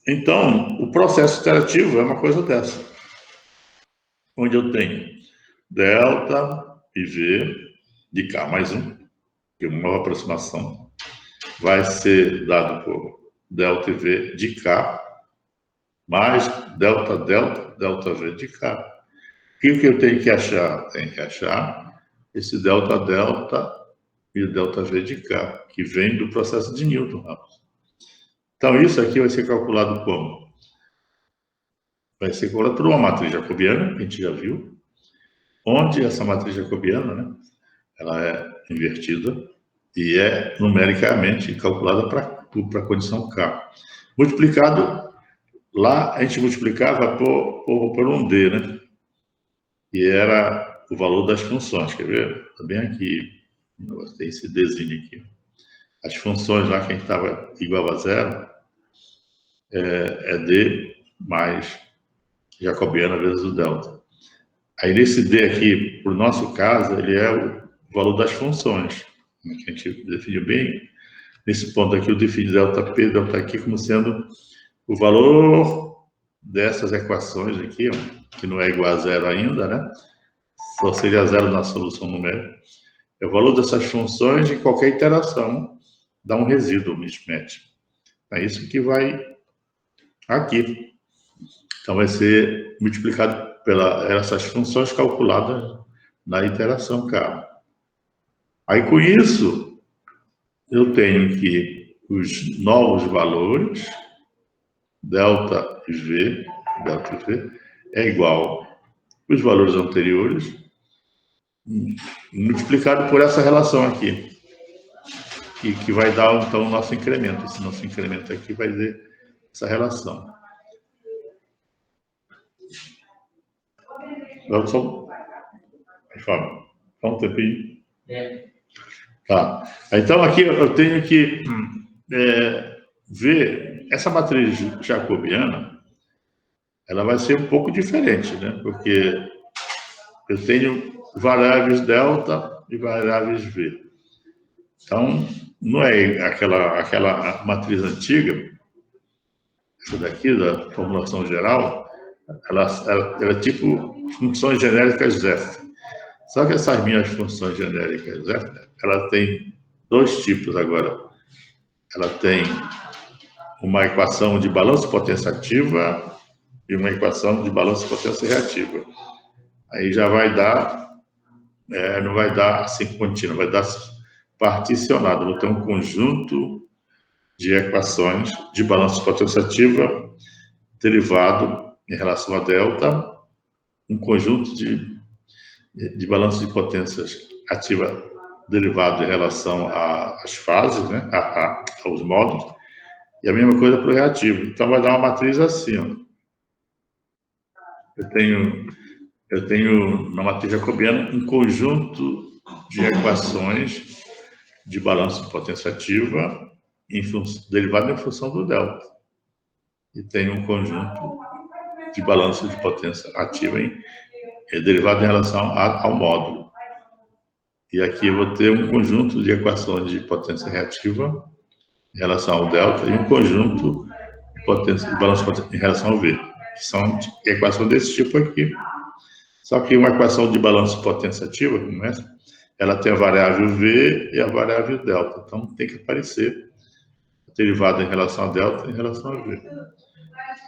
Então, o processo iterativo é uma coisa dessa, onde eu tenho delta e V de K mais 1, que é uma nova aproximação, vai ser dado por delta e V de K, mais delta, delta V de K. O que eu tenho que achar? Tenho que achar esse delta, delta e o delta V de K, que vem do processo de Newton. Então, isso aqui vai ser calculado como? Vai ser calculado por uma matriz jacobiana, que a gente já viu, onde essa matriz jacobiana, né, ela é invertida e é numericamente calculada para a condição K. Multiplicado, lá a gente multiplicava por um D, né? E era o valor das funções, quer ver? Está bem aqui, tem esse Dzinho aqui. As funções lá que a gente estava igual a zero é D mais jacobiana vezes o delta. Aí nesse D aqui, para o nosso caso, ele é o valor das funções, que a gente definiu bem. Nesse ponto aqui, eu defini delta P, delta Q como sendo o valor dessas equações aqui, ó, que não é igual a zero ainda, né? Só seria zero na solução numérica. É o valor dessas funções em qualquer iteração dá um resíduo mismatch. É isso que vai aqui. Então, vai ser multiplicado essas funções calculadas na iteração K. Aí, com isso, eu tenho que os novos valores, delta V, é igual os valores anteriores, multiplicado por essa relação aqui, que vai dar, então, o nosso incremento. Esse nosso incremento aqui vai ter essa relação. Vamos só um tempinho. Tá. Então, aqui eu tenho que ver essa matriz jacobiana, ela vai ser um pouco diferente, né? Porque eu tenho variáveis delta e variáveis V. Então, não é aquela matriz antiga, essa daqui, da formulação geral, ela é tipo funções genéricas F. Só que essas minhas funções genéricas F, ela tem dois tipos agora. Ela tem uma equação de balanço potência-ativa e uma equação de balanço potência reativa. Aí já vai dar, não vai dar assim contínuo, vai dar particionado. Vou ter um conjunto de equações de balanço potência-ativa derivado em relação a delta, um conjunto de balanço de potências ativa derivado em relação às fases, né, aos módulos, e a mesma coisa para o reativo. Então, vai dar uma matriz assim, ó. Eu tenho na matriz jacobiana um conjunto de equações de balanço de potência ativa derivado em função do delta. E tenho um conjunto de balanço de potência ativa derivado em relação ao módulo. E aqui eu vou ter um conjunto de equações de potência reativa em relação ao delta e um conjunto de balanço de potência em relação ao V, que são equações desse tipo aqui. Só que uma equação de balanço de potência ativa, como essa, ela tem a variável V e a variável delta. Então, tem que aparecer a derivada em relação a delta e em relação a V.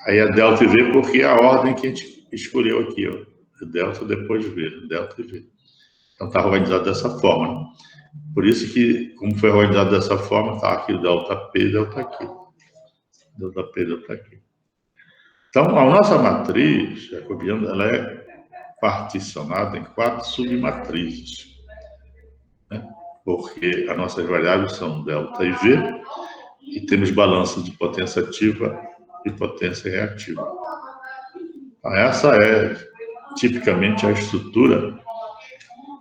Aí a delta e V, porque é a ordem que a gente escolheu aqui, ó. Delta, depois V, delta e V. Então, está organizado dessa forma. Né? Por isso que, como foi organizado dessa forma, está aqui o delta P e delta Q. Delta P e delta Q. Então, a nossa matriz jacobiana, ela é particionada em 4 submatrizes. Né? Porque as nossas variáveis são delta e V, e temos balanço de potência ativa e potência reativa. Então, essa é tipicamente a estrutura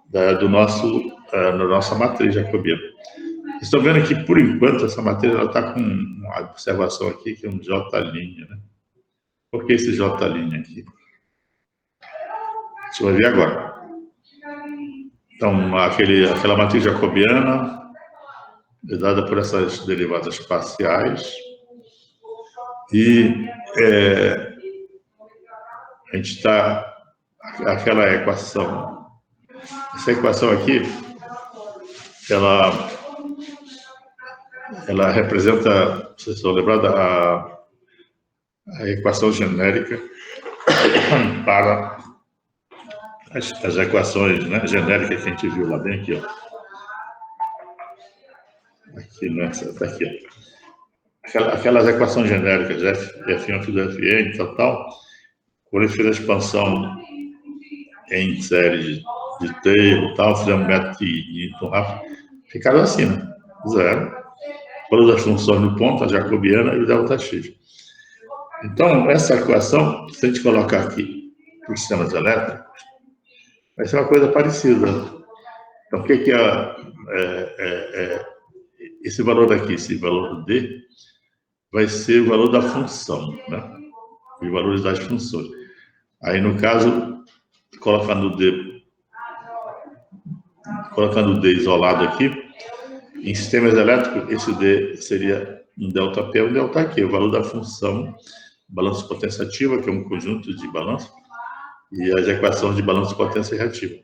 da nossa matriz jacobiana. Vocês estão vendo que, por enquanto, essa matriz está com uma observação aqui, que é um J', né? Por que esse J' aqui? Você vai ver agora. Então, aquela matriz jacobiana é dada por essas derivadas parciais e a gente está... Aquela equação... Essa equação aqui, ela representa, vocês estão lembrados, a equação genérica para as equações, né, genéricas que a gente viu lá bem aqui, ó. Aqui, nessa, tá aqui, ó. Aquelas equações genéricas, F1 tudo Fn, tal, quando a gente fez a expansão em série de Taylor e tal, fizemos um método de Newton Raphson, ficaram assim, né? Zero. Todas as funções no ponto, a jacobiana e o ΔX. Então, essa equação, se a gente colocar aqui para os sistemas elétricos, vai ser uma coisa parecida. Então, o que é esse valor aqui, esse valor D, vai ser o valor da função, né? Os valores das funções. Aí, no caso, colocando o D isolado aqui, em sistemas elétricos, esse D seria um ΔP ou um ΔQ, o valor da função balanço potensietiva, que é um conjunto de balanço, e as equações de balanço de potência reativa.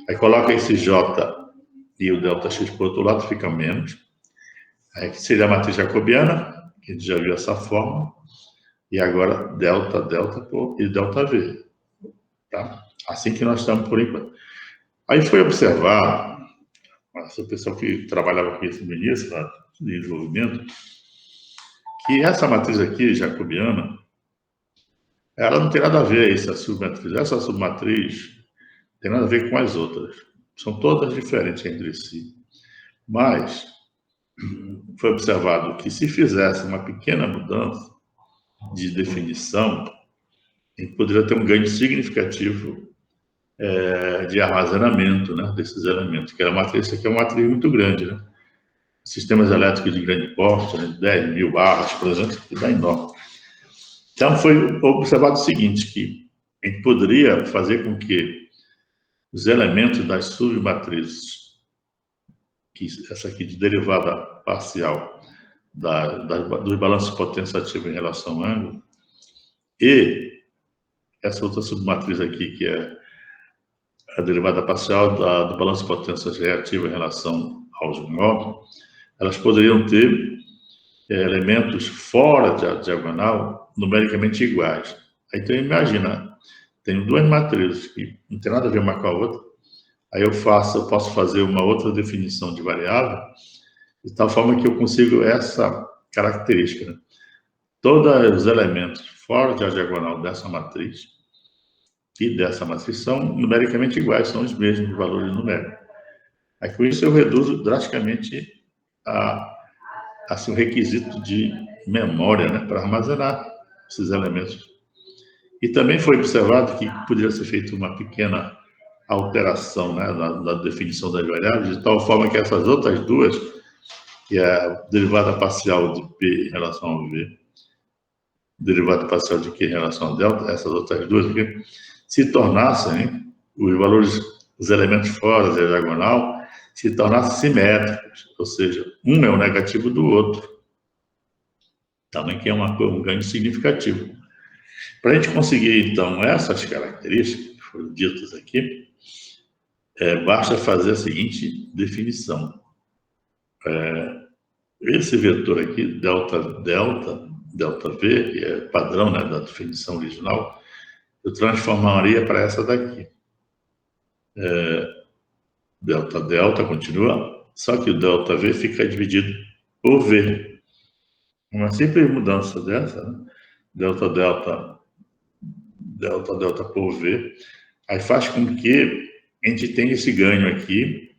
Aí coloca esse J e o ΔX por outro lado, fica menos. Aí seria a matriz jacobiana, que a gente já viu essa forma, e agora delta e ΔV. Tá? Assim que nós estamos por enquanto. Aí foi observar, essa pessoa que trabalhava com isso no início, de desenvolvimento, que essa matriz aqui, jacobiana, ela não tem nada a ver essa submatriz. Essa submatriz tem nada a ver com as outras. São todas diferentes entre si. Mas foi observado que se fizesse uma pequena mudança de definição, a gente poderia ter um ganho significativo de armazenamento, né, desses elementos. Que a matriz, isso aqui é uma matriz muito grande, né? Sistemas elétricos de grande porte, né, 10 mil barras, por exemplo, que dá enorme. Então, foi observado o seguinte, que a gente poderia fazer com que os elementos das submatrizes, que essa aqui de derivada parcial dos balanços potensietivos em relação ao ângulo, e essa outra submatriz aqui, que é a derivada parcial do balanço potensietiva reativa em relação aos módulos, elas poderiam ter elementos fora da diagonal numericamente iguais. Aí, então, imagina, tenho duas matrizes que não tem nada a ver uma com a outra, aí eu posso fazer uma outra definição de variável, de tal forma que eu consigo essa característica, né? Todos os elementos fora da diagonal dessa matriz e dessa matriz são numericamente iguais, são os mesmos valores numéricos. Aí, com isso, eu reduzo drasticamente o requisito de memória, né, para armazenar esses elementos. E também foi observado que poderia ser feita uma pequena alteração, né, na definição das variáveis, de tal forma que essas outras duas, que é a derivada parcial de P em relação ao V, derivada parcial de Q em relação a delta, essas outras duas aqui, se tornassem, os valores, os elementos fora da diagonal, se tornassem simétricos, ou seja, um é o negativo do outro. Também que é um ganho significativo. Para a gente conseguir, então, essas características que foram ditas aqui, basta fazer a seguinte definição. Esse vetor aqui, ΔV, que é padrão, né, da definição original, eu transformaria para essa daqui. Delta continua, só que o ΔV fica dividido por V. Uma simples mudança dessa, né? Delta por V, aí faz com que a gente tenha esse ganho aqui,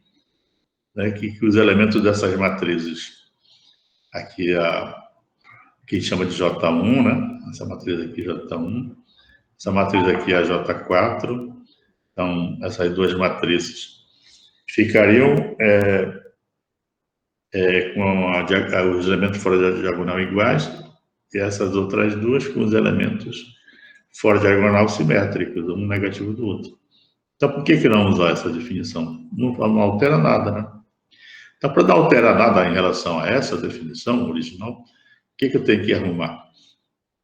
né, que os elementos dessas matrizes, aqui que a gente chama de J1, né? Essa matriz aqui J1, essa matriz aqui é a J4, então essas duas matrizes ficariam com os elementos fora da diagonal iguais, e essas outras duas com os elementos fora da diagonal simétricos, um negativo do outro. Então, por que não usar essa definição? Não altera nada, né? Então, para não alterar nada em relação a essa definição original, o que eu tenho que arrumar?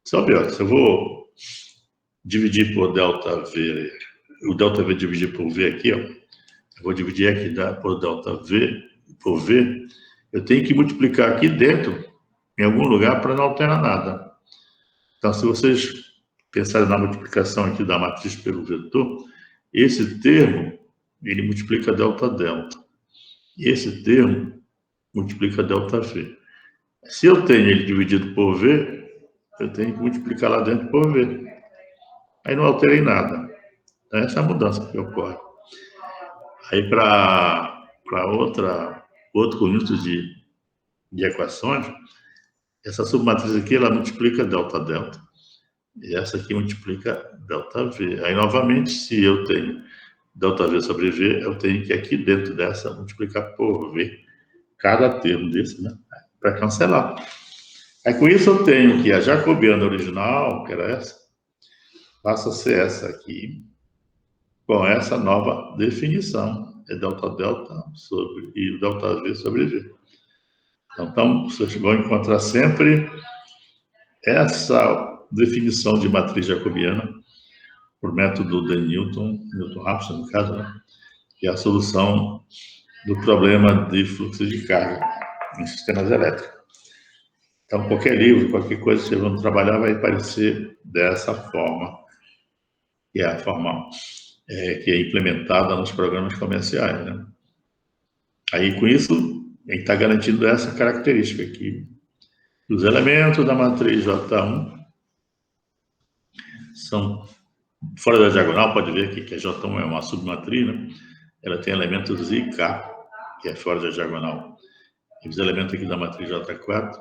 Só ver, se eu vou dividir por ΔV, o ΔV dividir por V aqui, ó, eu vou dividir aqui por ΔV por V, eu tenho que multiplicar aqui dentro, em algum lugar, para não alterar nada. Então, se vocês pensarem na multiplicação aqui da matriz pelo vetor, esse termo, ele multiplica ΔΔ. E esse termo multiplica ΔV. Se eu tenho ele dividido por V, eu tenho que multiplicar lá dentro por V. Aí não alterei nada. Então, essa é a mudança que ocorre. Aí, para outro conjunto de equações, essa submatriz aqui, ela multiplica delta-delta. E essa aqui multiplica ΔV. Aí, novamente, se eu tenho ΔV sobre V, eu tenho que aqui dentro dessa multiplicar por V. Cada termo desse, né? Para cancelar. Aí, com isso, eu tenho que a jacobiana original, que era essa, passa a ser essa aqui, com essa nova definição. É delta-delta sobre e ΔV sobre V. Então, vocês vão encontrar sempre essa definição de matriz jacobiana por método de Newton-Raphson, no caso, né? Que é a solução do problema de fluxo de carga em sistemas elétricos. Então, qualquer livro, qualquer coisa que vocês vão trabalhar vai aparecer dessa forma, que é a forma que é implementada nos programas comerciais, né? Aí, com isso, a gente está garantindo essa característica aqui. Os elementos da matriz J1 são fora da diagonal, pode ver aqui que a J1 é uma submatriz, né? Ela tem elementos I, K, que é fora da diagonal. E os elementos aqui da matriz J4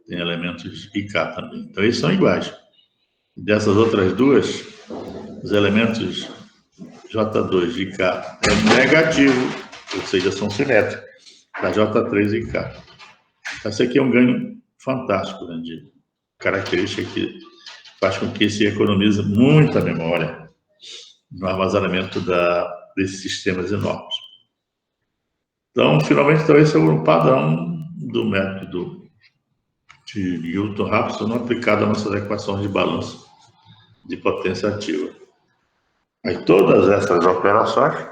tem elementos I, K também. Então, eles são iguais. E dessas outras duas, os elementos J2 e K é negativo, ou seja, são simétricos, da J3 e K. Esse aqui é um ganho fantástico, né, de característica que faz com que se economize muita memória no armazenamento desses sistemas enormes. Então, finalmente, esse é o padrão do método de Newton-Raphson aplicado às nossas equações de balanço de potência ativa. Aí, todas essas operações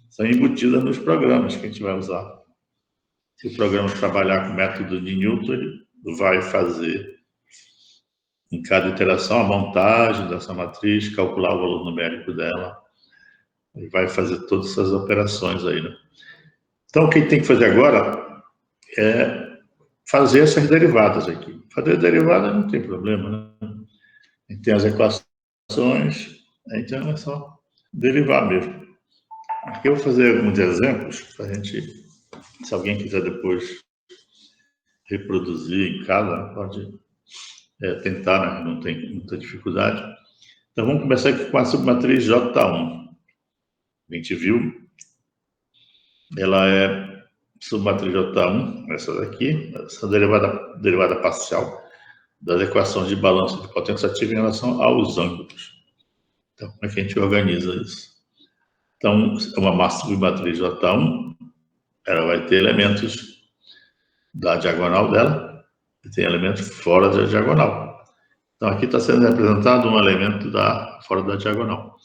são embutidas nos programas que a gente vai usar. Se o programa trabalhar com o método de Newton, ele vai fazer em cada iteração a montagem dessa matriz, calcular o valor numérico dela, e vai fazer todas essas operações aí, né? Então, o que tem que fazer agora é fazer essas derivadas aqui. Fazer derivada não tem problema, né? A gente tem as equações, então é só derivar mesmo. Aqui eu vou fazer alguns exemplos para a gente, se alguém quiser depois reproduzir em casa, pode tentar, né? Não tem muita dificuldade. Então, vamos começar aqui com a submatriz J1. A gente viu, ela é submatriz J1, essa daqui, essa derivada parcial das equações de balanço de potência ativa em relação aos ângulos. Então, como é que a gente organiza isso? Então, uma submatriz J1, ela vai ter elementos da diagonal dela e tem elementos fora da diagonal. Então, aqui está sendo representado um elemento fora da diagonal,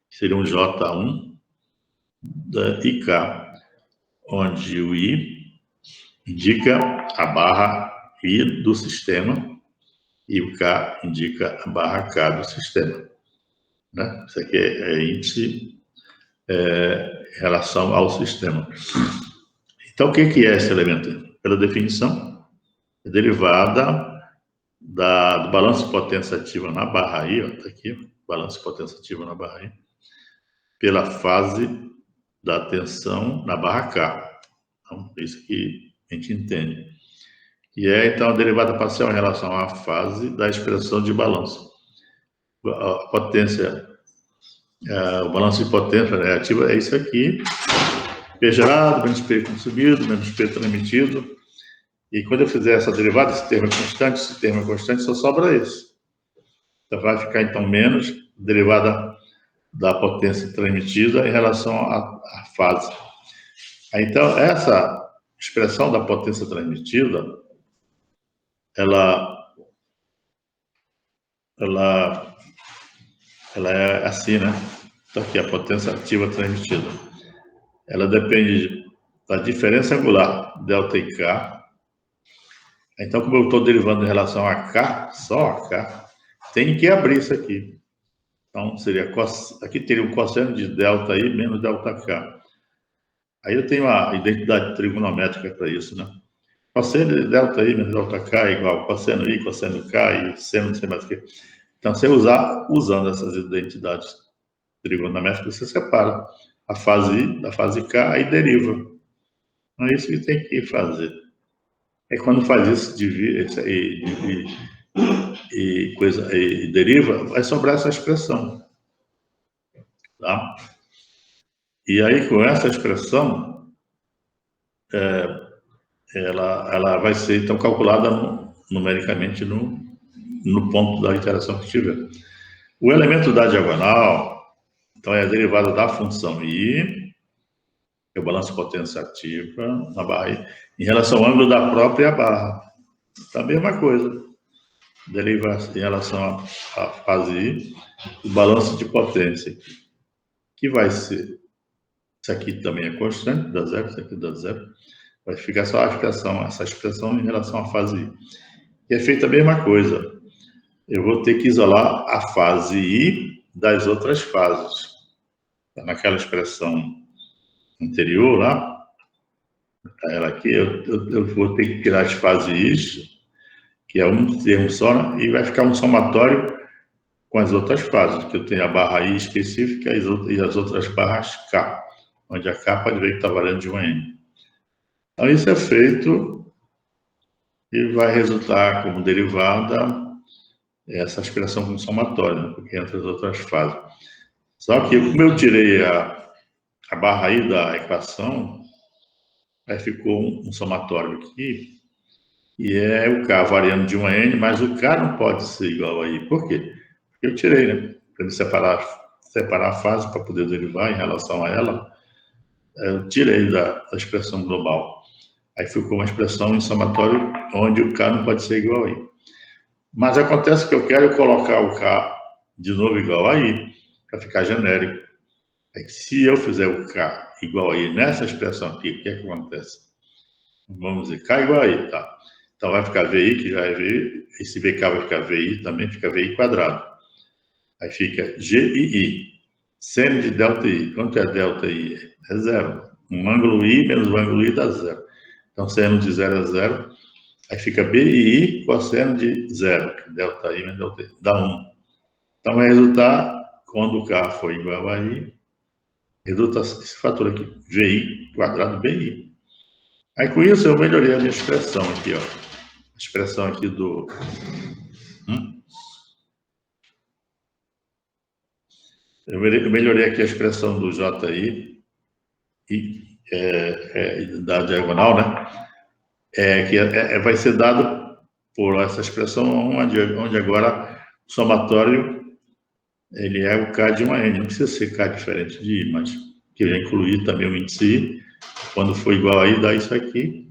que seria um J1 da IK, onde o I indica a barra I do sistema e o K indica a barra K do sistema, né? Isso aqui é índice em relação ao sistema. Então, o que é esse elemento? Pela definição, é derivada do balanço de potência ativa na barra I, está aqui, balanço de potência ativa na barra I, pela fase da tensão na barra K. Então, isso que a gente entende. E então, a derivada parcial em relação à fase da expressão de balanço. A potência, o balanço de potência negativa é isso aqui. P gerado, menos P consumido, menos P transmitido. E quando eu fizer essa derivada, esse termo é constante, só sobra isso. Então, vai ficar, então, menos derivada da potência transmitida em relação à fase. Então, essa expressão da potência transmitida, ela é assim, né? Então, aqui, a potência ativa transmitida. Ela depende da diferença angular, delta e K. Então, como eu estou derivando em relação a K, só a K, tem que abrir isso aqui. Então, aqui teria um cosseno de delta I menos delta K. Aí eu tenho a identidade trigonométrica para isso, né? Cosseno de delta I menos delta K é igual cosseno I, cosseno K e seno de simetria. Então, você usando essas identidades trigonométricas, você separa a fase I da fase K, aí deriva. Então, é isso que tem que fazer. É quando faz isso e deriva, vai sobrar essa expressão. Tá? E aí, com essa expressão, ela vai ser, então, calculada numericamente no ponto da iteração que tiver. O elemento da diagonal, então, é a derivada da função I, que é o balanço potência ativa na barra I, em relação ao ângulo da própria barra. Então, a mesma coisa. Deriva em relação à fase I, o balanço de potência, que vai ser, isso aqui também é constante, dá zero, isso aqui dá zero, vai ficar só essa expressão em relação à fase I. E é feita a mesma coisa. Eu vou ter que isolar a fase I das outras fases. Naquela expressão anterior lá, ela aqui, eu vou ter que tirar as fases I, que é um termo só, e vai ficar um somatório com as outras fases, que eu tenho a barra I específica e as outras barras K, onde a K pode ver que está valendo de 1 a N. Então, isso é feito e vai resultar como derivada essa expressão com somatório, né, porque entre as outras fases. Só que, como eu tirei a barra I da equação, aí ficou um somatório aqui, e é o K variando de 1 a N, mas o K não pode ser igual a I. Por quê? Porque eu tirei, né? Para separar a fase para poder derivar em relação a ela, eu tirei da expressão global. Aí ficou uma expressão em somatório onde o K não pode ser igual a I. Mas acontece que eu quero colocar o K de novo igual a I, para ficar genérico. Aí, se eu fizer o K igual a I nessa expressão aqui, o que é que acontece? Vamos dizer, K igual a I, tá? Então vai ficar VI, que já é VI, esse VK vai ficar VI, também fica VI quadrado. Aí fica GII, seno de delta I. Quanto é delta I? É zero. Um ângulo I menos o ângulo I dá zero. Então, seno de zero é zero. Aí fica BII cosseno de zero. Delta I menos delta I dá 1. Então, vai resultar, quando o K for igual a I, resulta esse fator aqui, VI quadrado BI. Aí, com isso, eu melhorei a minha expressão aqui, ó. A expressão aqui do... Eu melhorei aqui a expressão do JI da diagonal, né? Que vai ser dado por essa expressão onde agora o somatório ele é o K de 1 a N. Não precisa ser K diferente de I, mas queria incluir também o índice I. Quando for igual a I, dá isso aqui.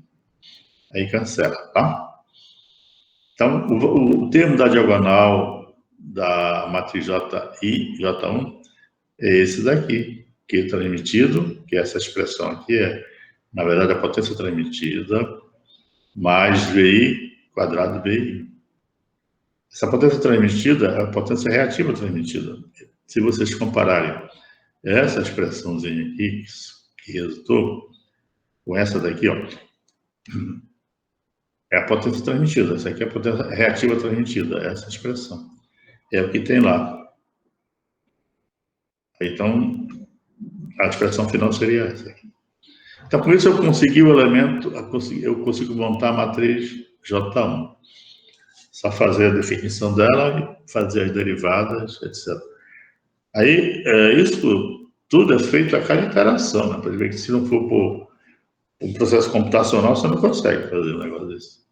Aí cancela, tá? Então, o termo da diagonal da matriz JI, J1, é esse daqui, que é transmitido, que essa expressão aqui na verdade, a potência transmitida mais VI quadrado VI. Essa potência transmitida é a potência reativa transmitida. Se vocês compararem essa expressãozinha aqui, que resultou, com essa daqui, ó, é a potência transmitida. Essa aqui é a potência reativa transmitida, essa expressão. É o que tem lá. Então, a expressão final seria essa aqui. Então, por isso eu consegui o elemento, eu consigo montar a matriz J1. Só fazer a definição dela e fazer as derivadas, etc. Aí, isso tudo é feito a cada interação, né? Para ver que se não for por um processo computacional, você não consegue fazer um negócio desse.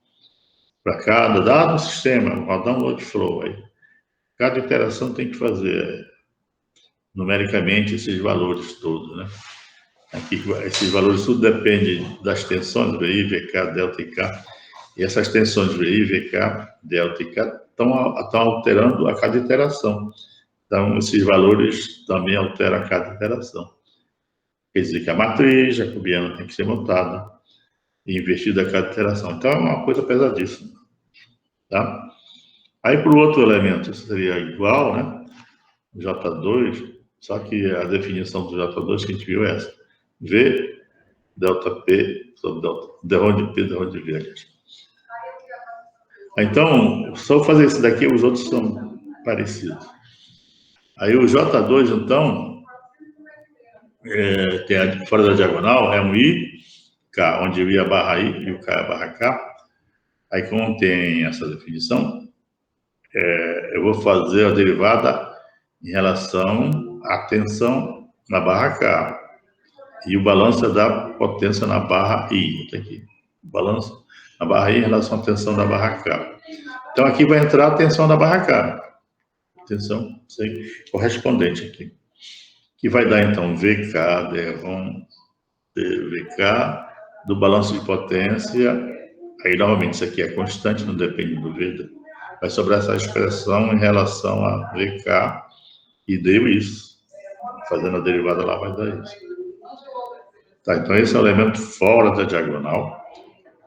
Para cada dado sistema, rodar um load flow. Aí, cada interação tem que fazer numericamente esses valores todos, né? Aqui, esses valores tudo depende das tensões, VI, VK, delta e K. E essas tensões VI, VK, delta e K estão alterando a cada interação. Então, esses valores também alteram a cada interação. Quer dizer que a matriz jacobiana tem que ser montada e invertida a cada interação. Então, é uma coisa pesadíssima. Tá? Aí, para o outro elemento, isso seria igual, né? J2, só que a definição do J2 que a gente viu é essa. V, delta P, sobre delta, derrão de P, derrão de V. Então, só fazer isso daqui, os outros são parecidos. Aí o J2, então, tem fora da diagonal, é um I, K, onde o I é a barra I e o K é a barra K. Aí, como tem essa definição, eu vou fazer a derivada em relação à tensão na barra K e o balanço da potência na barra I. Tem aqui, balanço na barra I em relação à tensão da barra K. Então, aqui vai entrar a tensão da barra K. Tensão correspondente aqui. Que vai dar, então, VK, D1, VK, do balanço de potência. Aí, novamente, isso aqui é constante, não depende do V. Vai sobrar essa expressão em relação a VK, e deu isso. Fazendo a derivada lá, vai dar isso. Tá, então, esse é o elemento fora da diagonal.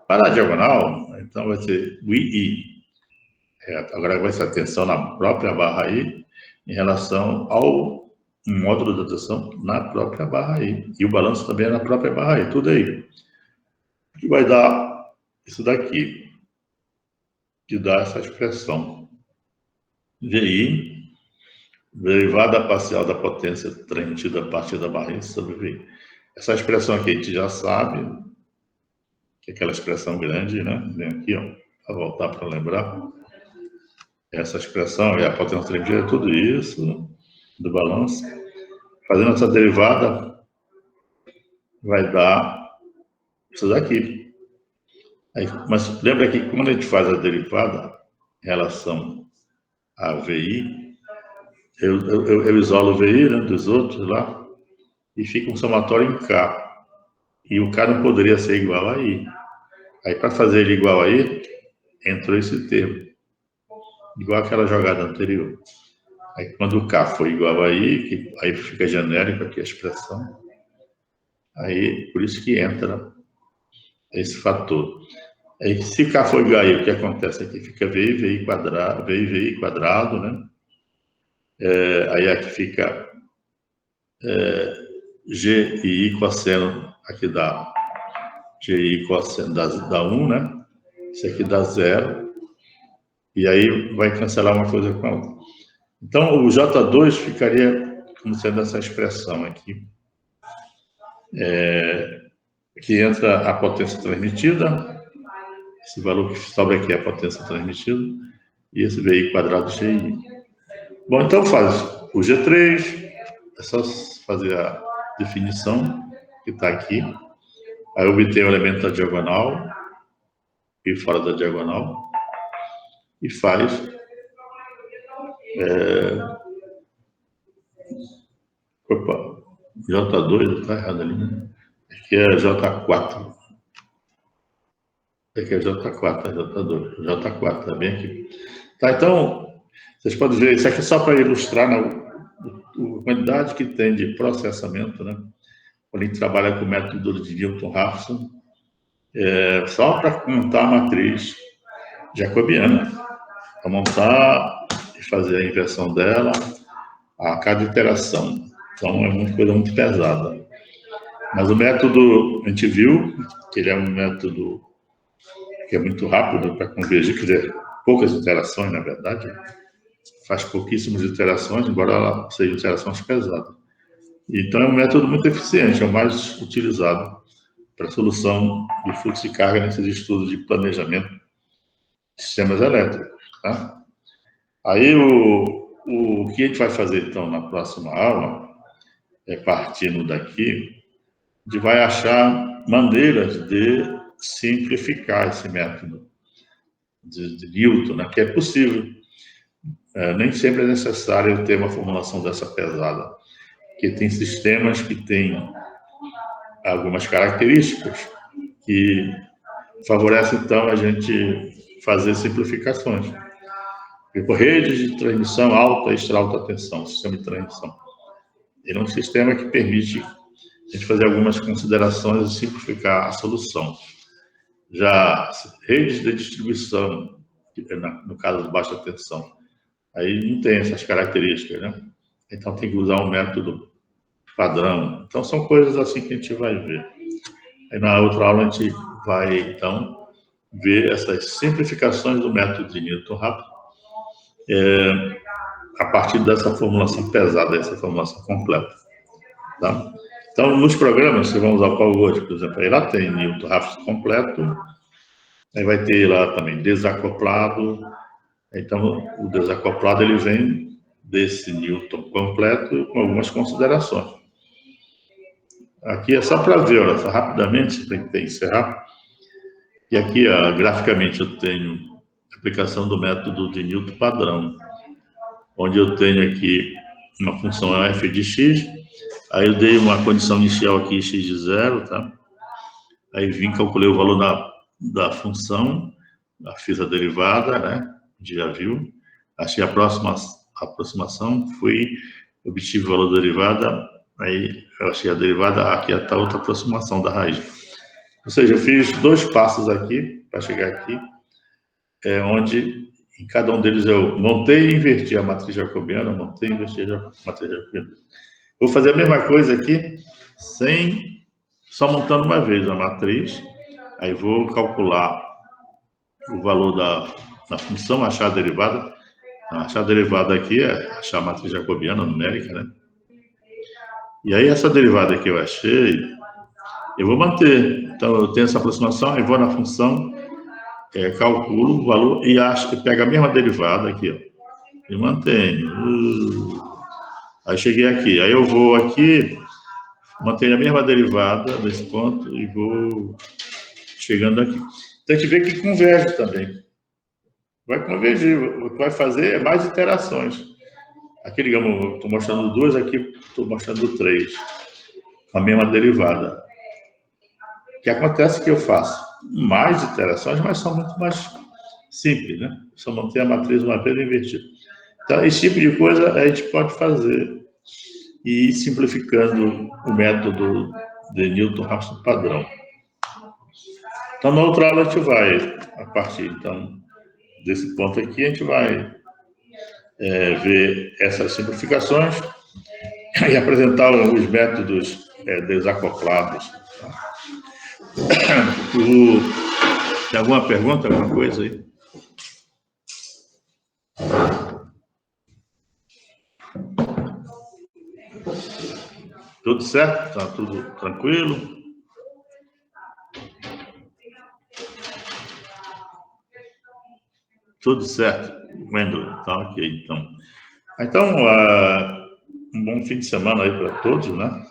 Para a diagonal, então, vai ser o I. Agora vai ser a tensão na própria barra I em relação ao módulo da tensão na própria barra I. E o balanço também é na própria barra I, tudo aí. Que vai dar isso daqui, que dá essa expressão. VI, derivada parcial da potência transmitida a partir da barra I sobre VI. Essa expressão aqui a gente já sabe, que é aquela expressão grande, né? Vem aqui, ó, para voltar para lembrar. Essa expressão é a potência transmitida, é tudo isso do balanço. Fazendo essa derivada, vai dar isso daqui. Aí, mas lembra que quando a gente faz a derivada em relação a VI, eu isolo o VI, né, dos outros lá, e fica um somatório em K. E o K não poderia ser igual a I. Aí, para fazer ele igual a I, entrou esse termo. Igual aquela jogada anterior. Aí, quando o K for igual a I, aí fica genérico aqui a expressão. Aí, por isso que entra esse fator. Aí, se K for igual a I, o que acontece aqui? Fica VI quadrado, né? Aí aqui fica G e I cosseno, aqui dá G e I cosseno dá 1, né? Isso aqui dá 0. E aí vai cancelar uma coisa com a outra. Então, o J2 ficaria como sendo essa expressão aqui. Que entra a potência transmitida, esse valor que sobra aqui é a potência transmitida, e esse VI quadrado GI. Bom, então faz o G3, é só fazer a definição que está aqui. Aí obtém o elemento da diagonal e fora da diagonal. E faz J2, está errado ali, né? Aqui é J4. Aqui é J4, é J2. J4, tá bem aqui. Tá, então, vocês podem ver, isso aqui é só para ilustrar a quantidade que tem de processamento, né? Quando a gente trabalha com o método de Newton-Raphson, só para montar a matriz jacobiana, para montar e fazer a inversão dela a cada iteração. Então, é uma coisa muito pesada. Mas o método, a gente viu que ele é um método que é muito rápido para convergir, quer dizer, poucas interações, na verdade. Faz pouquíssimas interações, embora ela sejam interações pesadas. Então, é um método muito eficiente, é o mais utilizado para a solução de fluxo de carga nesses estudos de planejamento de sistemas elétricos. Tá? Aí, o que a gente vai fazer, então, na próxima aula, partindo daqui, a gente vai achar maneiras de simplificar esse método de Newton, né, que é possível. Nem sempre é necessário ter uma formulação dessa pesada, porque tem sistemas que têm algumas características que favorecem, então, a gente fazer simplificações. Tipo, redes de transmissão alta e extra alta tensão, sistema de transmissão. Ele é um sistema que permite a gente fazer algumas considerações e simplificar a solução. Já redes de distribuição, no caso de baixa tensão, aí não tem essas características, né? Então tem que usar um método padrão. Então são coisas assim que a gente vai ver. Aí na outra aula a gente vai, então, ver essas simplificações do método de Newton-Raphson a partir dessa formulação pesada, essa formulação completa. Tá? Então, nos programas, você vai usar o PowerWord, por exemplo, aí lá tem Newton Raphson completo, aí vai ter lá também desacoplado. Então, o desacoplado ele vem desse Newton completo com algumas considerações. Aqui é só para ver, olha, só rapidamente, para encerrar. E aqui, graficamente, eu tenho a aplicação do método de Newton padrão, onde eu tenho aqui uma função f de x, aí eu dei uma condição inicial aqui, x de 0, tá? Aí vim, calculei o valor da função, fiz a derivada, né? A gente já viu. Achei a aproximação, obtive o valor da derivada, aí eu achei a derivada, aqui está outra aproximação da raiz. Ou seja, eu fiz 2 passos aqui, para chegar aqui, onde em cada um deles eu montei e inverti a matriz jacobiana, montei e inverti a matriz jacobiana. Vou fazer a mesma coisa aqui, só montando uma vez a matriz, aí vou calcular o valor da função, achar a derivada. Achar a derivada aqui é achar a matriz jacobiana numérica, né? E aí essa derivada que eu achei, eu vou manter. Então eu tenho essa aproximação, aí vou na função, calculo o valor e pego a mesma derivada aqui, ó, e mantenho. Aí cheguei aqui, aí eu vou aqui, mantenho a mesma derivada nesse ponto e vou chegando aqui. Tem que ver que converge também. Vai convergir, o que vai fazer é mais iterações. Aqui, digamos, estou mostrando 2, aqui estou mostrando 3, com a mesma derivada. O que acontece é que eu faço mais iterações, mas são muito mais simples, né? Só manter a matriz uma vez e invertir. Então, esse tipo de coisa a gente pode fazer e ir simplificando o método de Newton Raphson padrão. Então, na outra aula a gente vai, a partir então desse ponto aqui, a gente vai ver essas simplificações e apresentar os métodos desacoplados. Tem alguma pergunta, alguma coisa aí? Tudo certo? Tá tudo tranquilo? Tudo certo, Wendel. Tá ok, então. Então, um bom fim de semana aí para todos, né?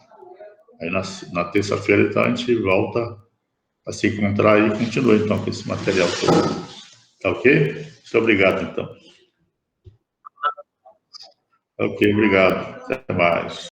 Aí na terça-feira, então, a gente volta a se encontrar e continua, então, com esse material todo. Tá ok? Muito obrigado, então. Ok, obrigado. Até mais.